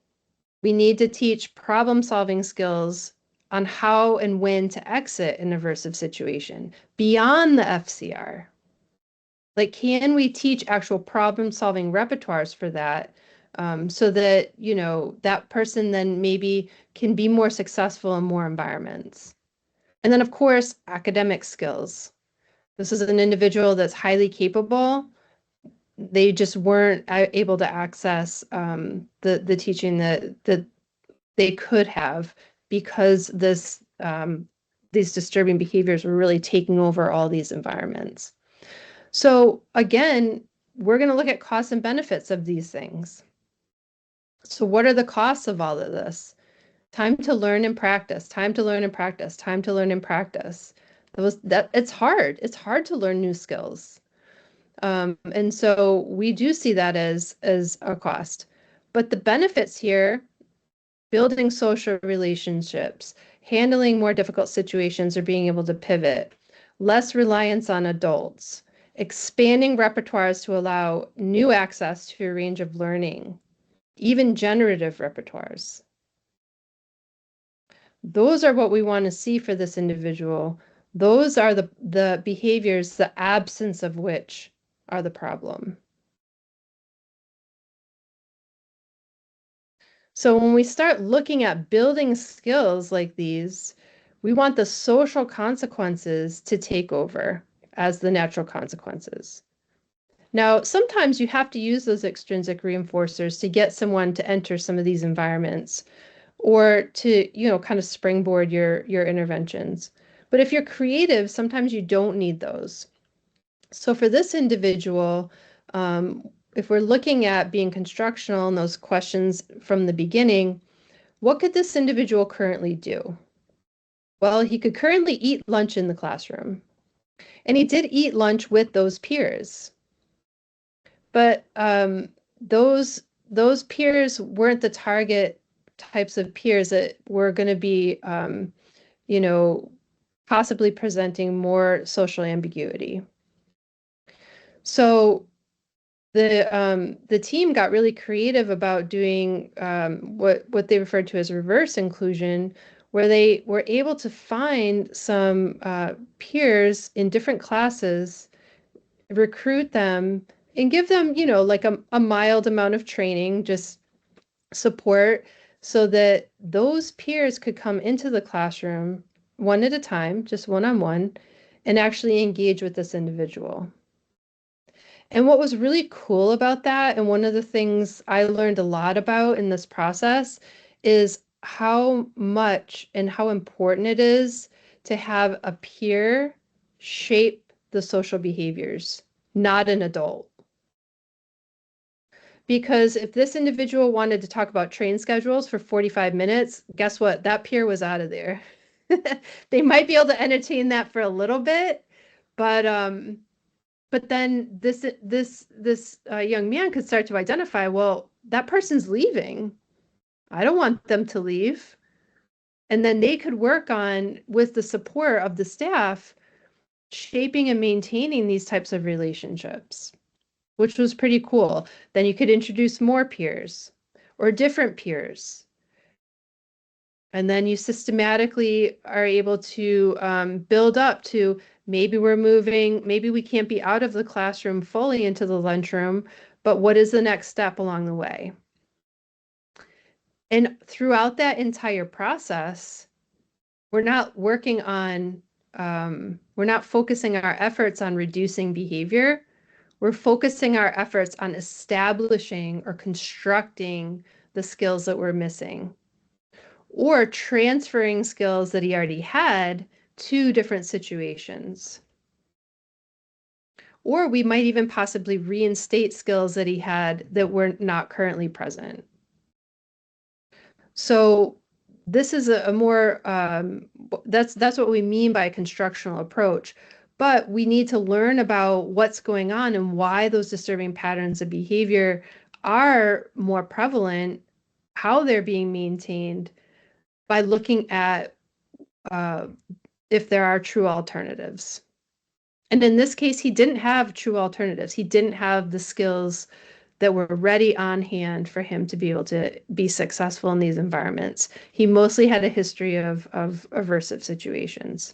We need to teach problem-solving skills on how and when to exit an aversive situation beyond the FCR. Like, can we teach actual problem-solving repertoires for that, so that, that person then maybe can be more successful in more environments? And then, of course, academic skills. This is an individual that's highly capable. They just weren't able to access the teaching that they could have, because these disturbing behaviors were really taking over all these environments. So again, we're going to look at costs and benefits of these things. So what are the costs of all of this? Time to learn and practice, time to learn and practice, time to learn and practice. It's hard. It's hard to learn new skills. And so we do see that as a cost. But the benefits here: building social relationships, handling more difficult situations or being able to pivot, less reliance on adults, expanding repertoires to allow new access to a range of learning, even generative repertoires. Those are what we want to see for this individual. Those are the behaviors, the absence of which are the problem. So when we start looking at building skills like these, we want the social consequences to take over as the natural consequences. Now, sometimes you have to use those extrinsic reinforcers to get someone to enter some of these environments, or to, kind of springboard your interventions. But if you're creative, sometimes you don't need those. So for this individual, if we're looking at being constructional and those questions from the beginning, what could this individual currently do? Well, he could currently eat lunch in the classroom, and he did eat lunch with those peers. But those peers weren't the target types of peers that were going to be, possibly presenting more social ambiguity. So the team got really creative about doing what they referred to as reverse inclusion, where they were able to find some peers in different classes, recruit them, and give them, like a mild amount of training, just support, so that those peers could come into the classroom one at a time, just one-on-one, and actually engage with this individual. And what was really cool about that, and one of the things I learned a lot about in this process, is how much and how important it is to have a peer shape the social behaviors, not an adult. Because if this individual wanted to talk about train schedules for 45 minutes, guess what? That peer was out of there. They might be able to entertain that for a little bit, but then this young man could start to identify, well, that person's leaving. I don't want them to leave. And then they could work on, with the support of the staff, shaping and maintaining these types of relationships, which was pretty cool. Then you could introduce more peers or different peers. And then you systematically are able to build up to, maybe we're moving, maybe we can't be out of the classroom fully into the lunchroom, but what is the next step along the way? And throughout that entire process, we're not working on, we're not focusing our efforts on reducing behavior. We're focusing our efforts on establishing or constructing the skills that we're missing, or transferring skills that he already had to different situations. Or we might even possibly reinstate skills that he had that were not currently present. So this is a more, that's what we mean by a constructional approach. But we need to learn about what's going on and why those disturbing patterns of behavior are more prevalent, how they're being maintained, by looking at if there are true alternatives. And in this case, he didn't have true alternatives. He didn't have the skills that were ready on hand for him to be able to be successful in these environments. He mostly had a history of aversive situations.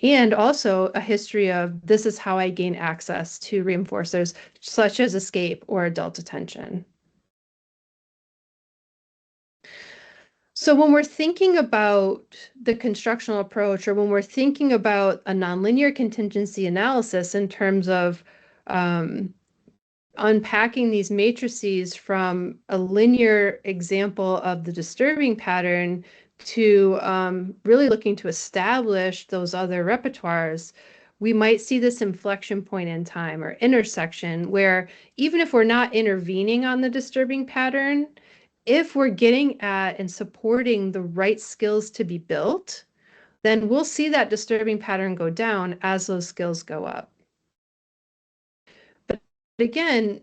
And also a history of this is how I gain access to reinforcers such as escape or adult attention. So when we're thinking about the constructional approach, or when we're thinking about a nonlinear contingency analysis in terms of unpacking these matrices from a linear example of the disturbing pattern to really looking to establish those other repertoires, we might see this inflection point in time or intersection where even if we're not intervening on the disturbing pattern, if we're getting at and supporting the right skills to be built, then we'll see that disturbing pattern go down as those skills go up. But again,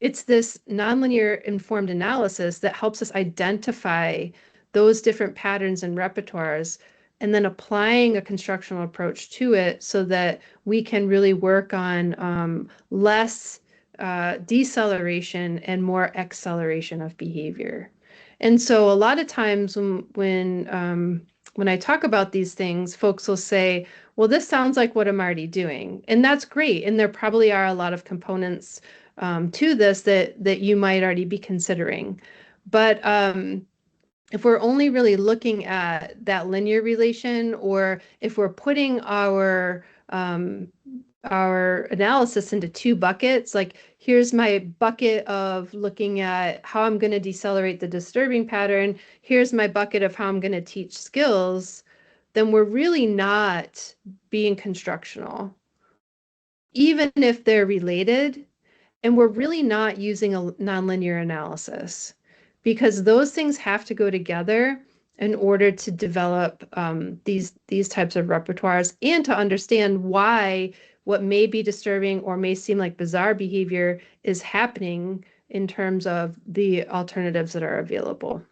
it's this nonlinear informed analysis that helps us identify those different patterns and repertoires and then applying a constructional approach to it so that we can really work on less deceleration and more acceleration of behavior. And so a lot of times when I talk about these things, folks will say, well, this sounds like what I'm already doing. And that's great. And there probably are a lot of components to this that you might already be considering. But if we're only really looking at that linear relation, or if we're putting our analysis into two buckets, like here's my bucket of looking at how I'm going to decelerate the disturbing pattern, here's my bucket of how I'm going to teach skills, then we're really not being constructional, even if they're related. And we're really not using a nonlinear analysis because those things have to go together in order to develop these types of repertoires and to understand why what may be disturbing or may seem like bizarre behavior is happening in terms of the alternatives that are available.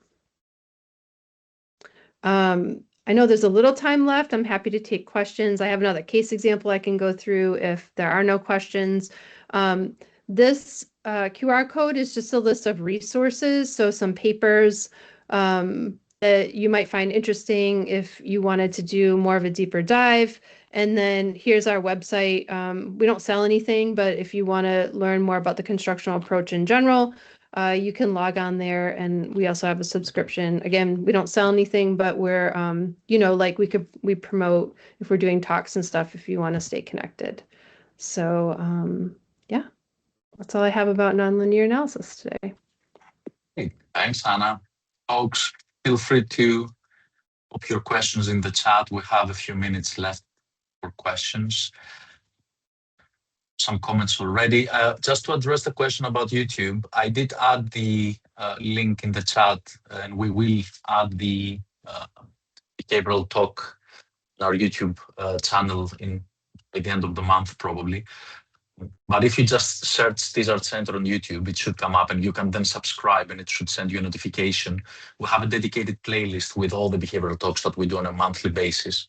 I know there's a little time left. I'm happy to take questions. I have another case example I can go through if there are no questions. This QR code is just a list of resources, so some papers that you might find interesting if you wanted to do more of a deeper dive. And then here's our website. We don't sell anything, but if you want to learn more about the constructional approach in general, you can log on there, and we also have a subscription. Again, we don't sell anything, but we're, like we promote if we're doing talks and stuff if you want to stay connected. So yeah, that's all I have about nonlinear analysis today. Hey, thanks, Anna. Folks, feel free to pop your questions in the chat. We have a few minutes left for questions. Some comments already. Just to address the question about YouTube, I did add the link in the chat, and we will add the behavioral talk on our YouTube channel by the end of the month, probably. But if you just search Tizard Center on YouTube, it should come up, and you can then subscribe, and it should send you a notification. We have a dedicated playlist with all the behavioral talks that we do on a monthly basis,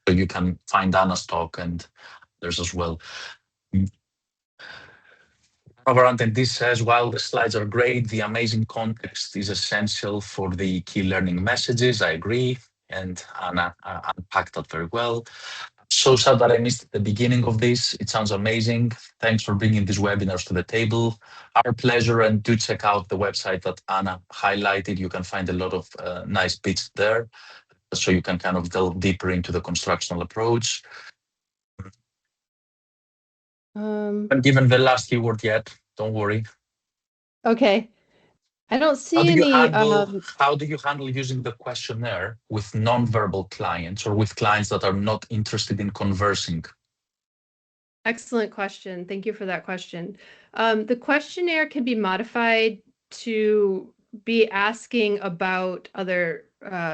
so you can find Anna's talk, and there's as well. Overantendis says, while the slides are great, the amazing context is essential for the key learning messages. I agree, and Anna unpacked that very well. So sad that I missed the beginning of this. It sounds amazing. Thanks for bringing these webinars to the table. Our pleasure, and do check out the website that Anna highlighted. You can find a lot of nice bits there, so you can kind of delve deeper into the constructional approach. I haven't given the last keyword yet. Don't worry. Okay. I don't see any. How do you handle using the questionnaire with non-verbal clients or with clients that are not interested in conversing? Excellent question. Thank you for that question. The questionnaire can be modified to be asking about other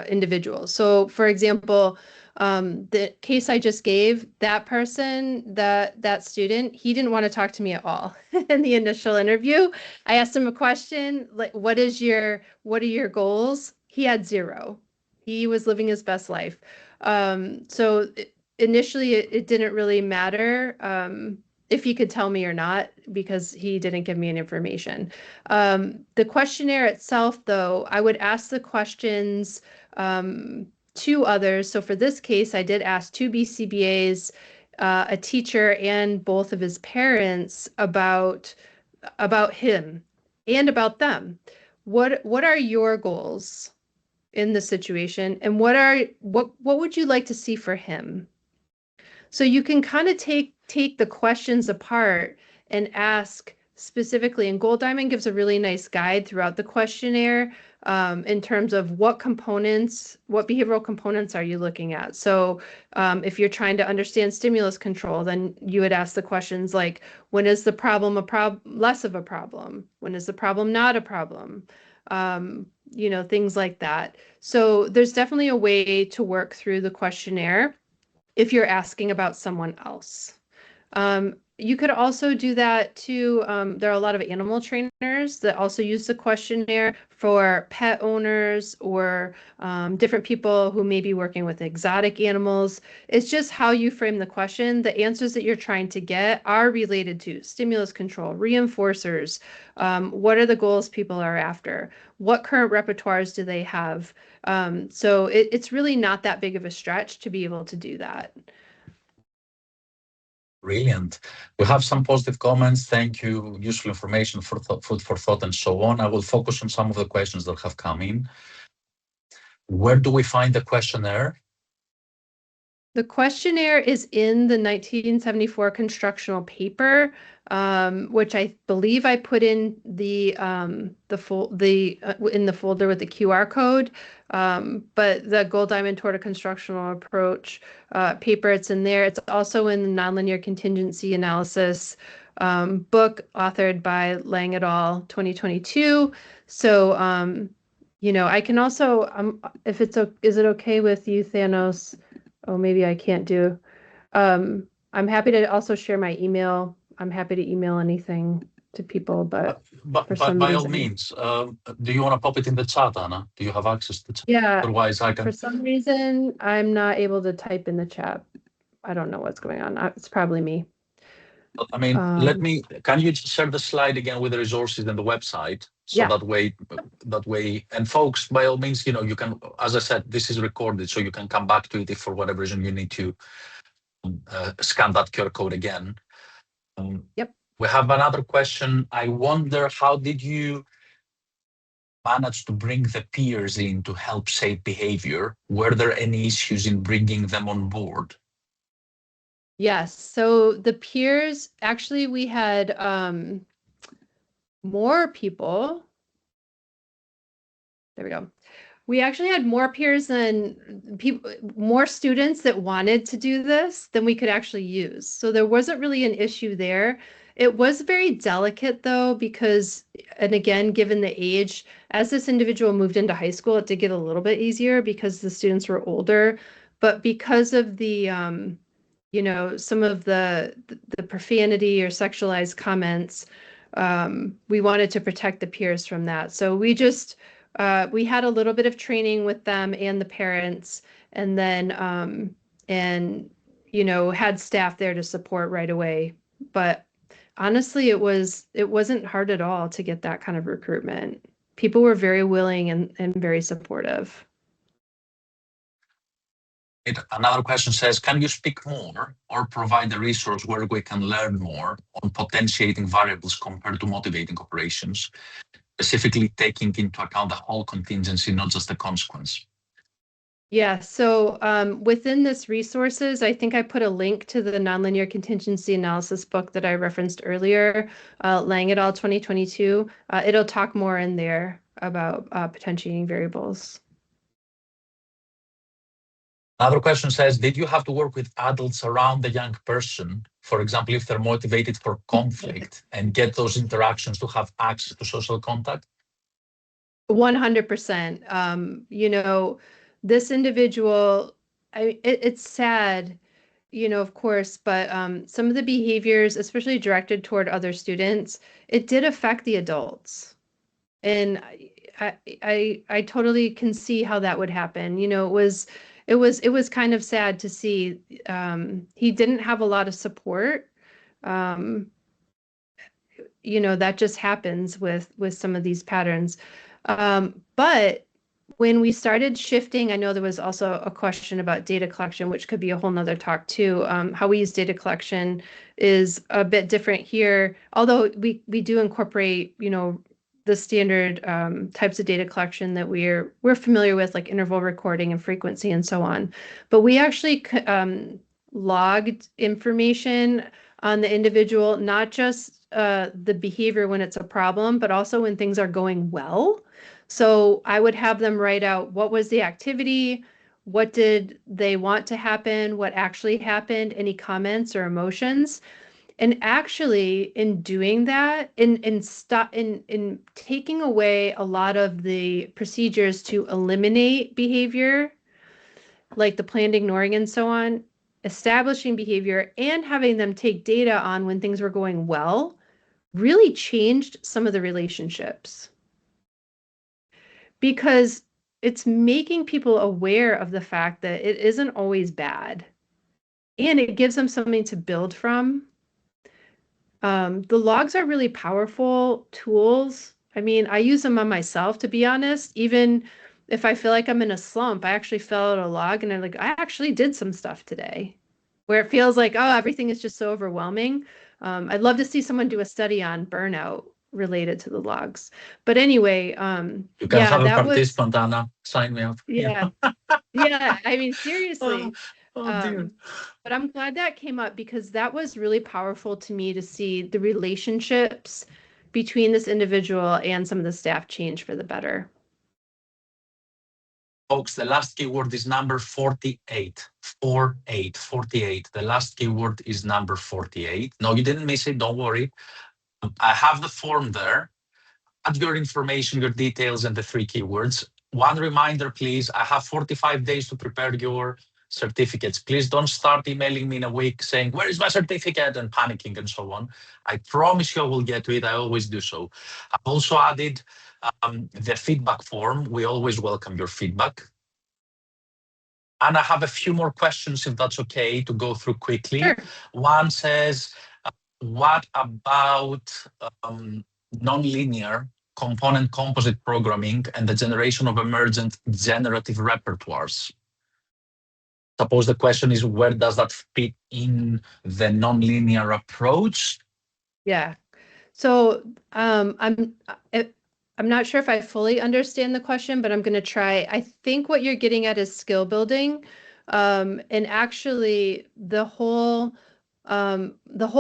individuals. So, for example, the case I just gave, that person, that student, he didn't want to talk to me at all in the initial interview. I asked him a question like, what are your goals? He had 0. He was living his best life. Initially, it didn't really matter if he could tell me or not, because he didn't give me any information. The questionnaire itself, though, I would ask the questions two others. So for this case, I did ask two BCBAs, a teacher and both of his parents about him and about them. What are your goals in the situation, and what would you like to see for him? So you can kind of take the questions apart and ask specifically, and Gold Diamond gives a really nice guide throughout the questionnaire in terms of what behavioral components are you looking at. So if you're trying to understand stimulus control, then you would ask the questions like, when is the problem less of a problem? When is the problem not a problem? Things like that. So there's definitely a way to work through the questionnaire if you're asking about someone else. You could also do that too. There are a lot of animal trainers that also use the questionnaire for pet owners or different people who may be working with exotic animals. It's just how you frame the question. The answers that you're trying to get are related to stimulus control, reinforcers. What are the goals people are after? What current repertoires do they have? So it's really not that big of a stretch to be able to do that. Brilliant. We have some positive comments. Thank you. Useful information, food for thought, and so on. I will focus on some of the questions that have come in. Where do we find the questionnaire? The questionnaire is in the 1974 constructional paper, which I believe I put in in the folder with the QR code. But the Gold Diamond toward a constructional approach paper, it's in there. It's also in the nonlinear contingency analysis book authored by Lang et al. 2022. So I can also if is it okay with you, Thanos? Oh, maybe I can't do. I'm happy to also share my email. I'm happy to email anything to people, but But by all means, do you want to pop it in the chat, Anna? Do you have access to the chat? Yeah. Otherwise, I can. For some reason, I'm not able to type in the chat. I don't know what's going on. It's probably me. I mean, can you share the slide again with the resources and the website? So yeah. that way, and folks, by all means, you can, as I said, this is recorded, so you can come back to it if for whatever reason you need to scan that QR code again. Yep. We have another question. I wonder, how did you manage to bring the peers in to help shape behavior? Were there any issues in bringing them on board? Yes. So the peers, actually, we had more people. There we go. We actually had more peers than people, more students that wanted to do this than we could actually use. So there wasn't really an issue there. It was very delicate though, because, and again, given the age, as this individual moved into high school, it did get a little bit easier because the students were older. But because of the, some of the profanity or sexualized comments, we wanted to protect the peers from that. So we had a little bit of training with them and the parents, and then had staff there to support right away. But honestly, it wasn't hard at all to get that kind of recruitment. People were very willing and very supportive. Another question says, can you speak more or provide a resource where we can learn more on potentiating variables compared to motivating operations, specifically taking into account the whole contingency, not just the consequence? Yeah, so within this resources, I think I put a link to the nonlinear contingency analysis book that I referenced earlier, Lang et al. 2022. It'll talk more in there about potentiating variables. Another question says, did you have to work with adults around the young person, for example, if they're motivated for conflict, and get those interactions to have access to social contact? 100%. This individual, it's sad, of course, but some of the behaviors, especially directed toward other students, it did affect the adults. And I totally can see how that would happen. It was kind of sad to see. He didn't have a lot of support. That just happens with some of these patterns. But when we started shifting, I know there was also a question about data collection, which could be a whole nother talk too. How we use data collection is a bit different here, although we do incorporate, the standard types of data collection that we're familiar with, like interval recording and frequency and so on. But we actually logged information on the individual, not just the behavior when it's a problem, but also when things are going well. So I would have them write out what was the activity, what did they want to happen, what actually happened, any comments or emotions. And actually, in doing that, in taking away a lot of the procedures to eliminate behavior, like the planned ignoring and so on, establishing behavior and having them take data on when things were going well, really changed some of the relationships. Because it's making people aware of the fact that it isn't always bad. And it gives them something to build from. The logs are really powerful tools. I mean, I use them on myself, to be honest. Even if I feel like I'm in a slump, I actually fill out a log and I'm like, I actually did some stuff today. Where it feels like, oh, everything is just so overwhelming. I'd love to see someone do a study on burnout related to the logs. But anyway, You can yeah, have a that was, participant, Anna. Sign me up. yeah, yeah. I mean, Oh, seriously. oh dear. But I'm glad that came up because that was really powerful to me to see the relationships between this individual and some of the staff change for the better. Folks, the last keyword is number 48. 48. The last keyword is number 48. No, you didn't miss it. Don't worry. I have the form there. Add your information, your details, and the 3 keywords. One reminder, please. I have 45 days to prepare your certificates. Please don't start emailing me in a week saying, where is my certificate? And panicking and so on. I promise you I will get to it. I always do so. I've also added the feedback form. We always welcome your feedback. And I have a few more questions, if that's okay, to go through quickly. Sure. One says, what about nonlinear component composite programming and the generation of emergent generative repertoires? Suppose the question is, where does that fit in the nonlinear approach? Yeah. So I'm not sure if I fully understand the question, but I'm going to try. I think what you're getting at is skill building, and actually the whole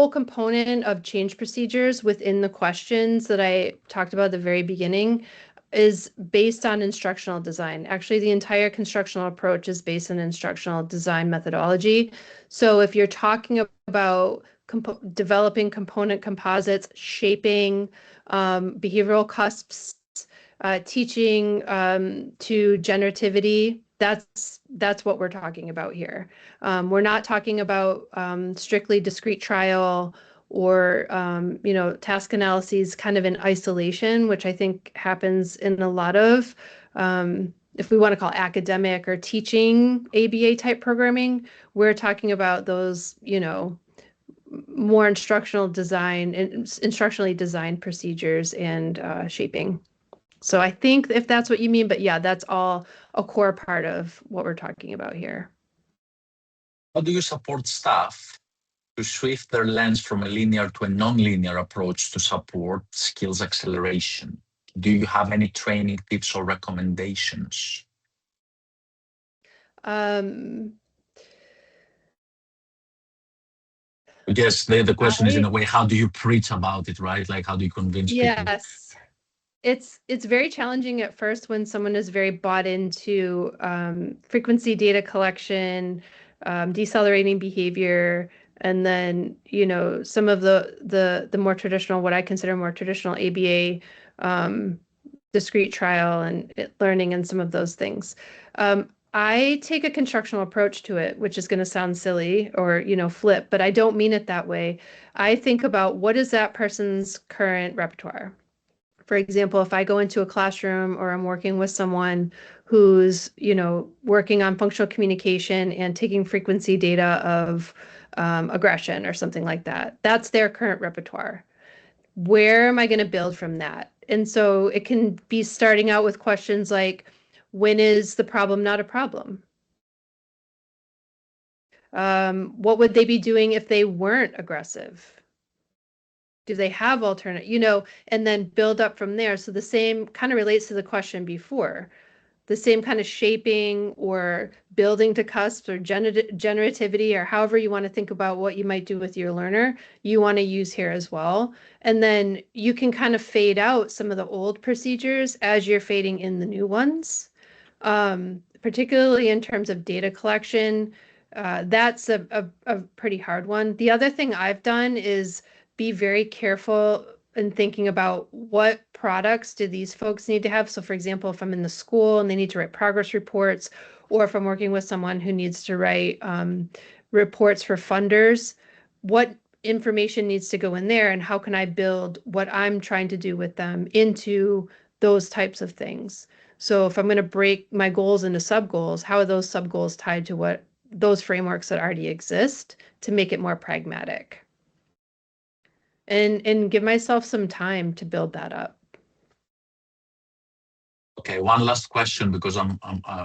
component of change procedures within the questions that I talked about at the very beginning is based on instructional design. Actually, the entire constructional approach is based on instructional design methodology. So if you're talking about developing component composites, shaping behavioral cusps, teaching to generativity, that's what we're talking about here. We're not talking about strictly discrete trial or task analyses kind of in isolation, which I think happens in a lot of if we want to call academic or teaching ABA type programming. We're talking about those, more instructionally designed procedures and shaping. So I think if that's what you mean, but yeah, that's all a core part of what we're talking about here. How do you support staff to shift their lens from a linear to a non-linear approach to support skills acceleration? Do you have any training tips or recommendations? I guess the question is, in a way, how do you preach about it, right? Like, how do you convince people? Yes. It's very challenging at first when someone is very bought into frequency data collection, decelerating behavior, and then some of the more traditional, what I consider more traditional ABA discrete trial and learning and some of those things. I take a constructional approach to it, which is going to sound silly or, flip, but I don't mean it that way. I think about what is that person's current repertoire. For example, if I go into a classroom or I'm working with someone who's, working on functional communication and taking frequency data of aggression or something like that, that's their current repertoire. Where am I going to build from that? And so it can be starting out with questions like, When is the problem not a problem? What would they be doing if they weren't aggressive? Do they have alternate, and then build up from there. So the same kind of relates to the question before. The same kind of shaping or building to cusps or generativity or however you want to think about what you might do with your learner, you want to use here as well. And then you can kind of fade out some of the old procedures as you're fading in the new ones, particularly in terms of data collection. That's a pretty hard one. The other thing I've done is be very careful in thinking about what products do these folks need to have. So for example, if I'm in the school and they need to write progress reports, or if I'm working with someone who needs to write reports for funders, what information needs to go in there and how can I build what I'm trying to do with them into those types of things. So if I'm going to break my goals into sub-goals, how are those sub-goals tied to what those frameworks that already exist to make it more pragmatic? And give myself some time to build that up. Okay, one last question, because I'm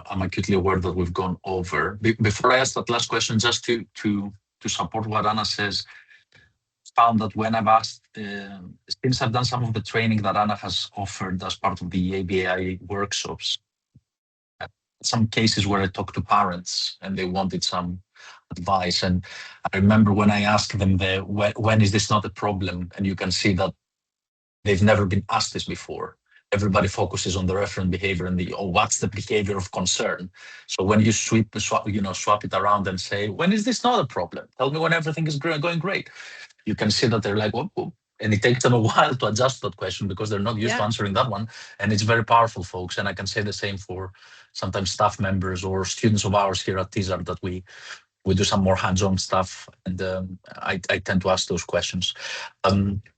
acutely aware that we've gone over. Before I ask that last question, just to support what Anna says, found that when I've asked, since I've done some of the training that Anna has offered as part of the ABA workshops, some cases where I talked to parents and they wanted some advice. And I remember when I asked them, when is this not a problem? And you can see that they've never been asked this before. Everybody focuses on the referent behavior and what's the behavior of concern? So when you swap it around and say, when is this not a problem? Tell me when everything is going great. You can see that they're like, whoa. And it takes them a while to adjust that question because they're not used to answering that one. And it's very powerful, folks. And I can say the same for sometimes staff members or students of ours here at Tizard that we do some more hands-on stuff. And I tend to ask those questions.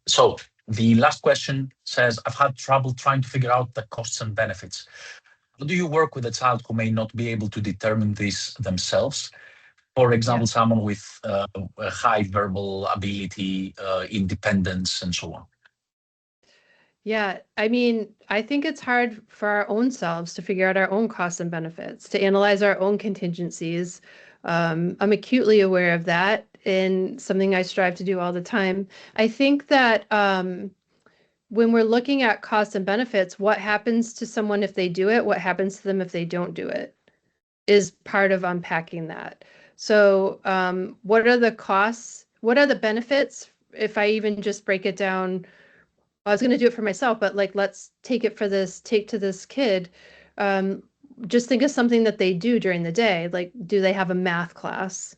So the last question says, I've had trouble trying to figure out the costs and benefits. How do you work with a child who may not be able to determine this themselves? For example, someone with a high verbal ability, independence, and so on. Yeah, I mean, I think it's hard for our own selves to figure out our own costs and benefits, to analyze our own contingencies. I'm acutely aware of that and something I strive to do all the time. I think that when we're looking at costs and benefits, what happens to someone if they do it, what happens to them if they don't do it, is part of unpacking that. So what are the costs? What are the benefits? If I even just break it down, I was going to do it for myself, but like, let's take to this kid. Just think of something that they do during the day. Like, do they have a math class?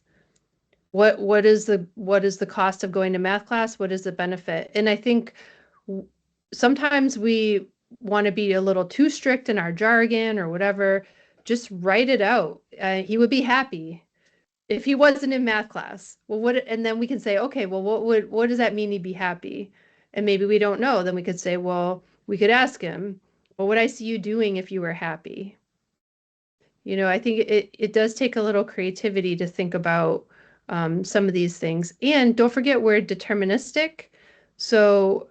What is the cost of going to math class? What is the benefit? And I think sometimes we want to be a little too strict in our jargon or whatever. Just write it out. He would be happy if he wasn't in math class. Well, and then we can say, okay, well, what does that mean he'd be happy? And maybe we don't know. Then we could say, well, we could ask him, what would I see you doing if you were happy? I think it does take a little creativity to think about some of these things. And don't forget, we're deterministic. So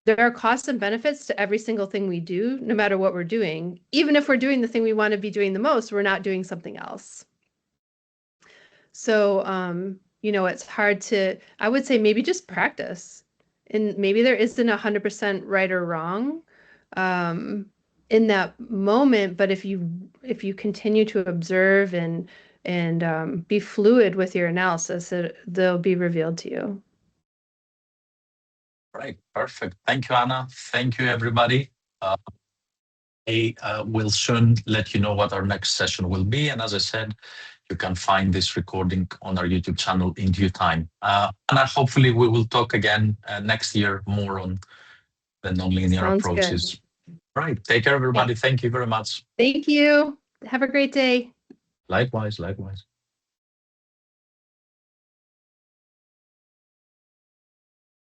there are costs and benefits to every single thing we do, no matter what we're doing. Even if we're doing the thing we want to be doing the most, we're not doing something else. So, it's hard to, I would say maybe just practice. And maybe there isn't 100% right or wrong in that moment, but if you continue to observe and be fluid with your analysis, they'll be revealed to you. Right, perfect. Thank you, Anna. Thank you, everybody. I will soon let you know what our next session will be. And as I said, you can find this recording on our YouTube channel in due time. And hopefully we will talk again next year more on the nonlinear approaches. Good. Right. Take care, everybody. Thank you very much. Thank you. Have a great day. Likewise.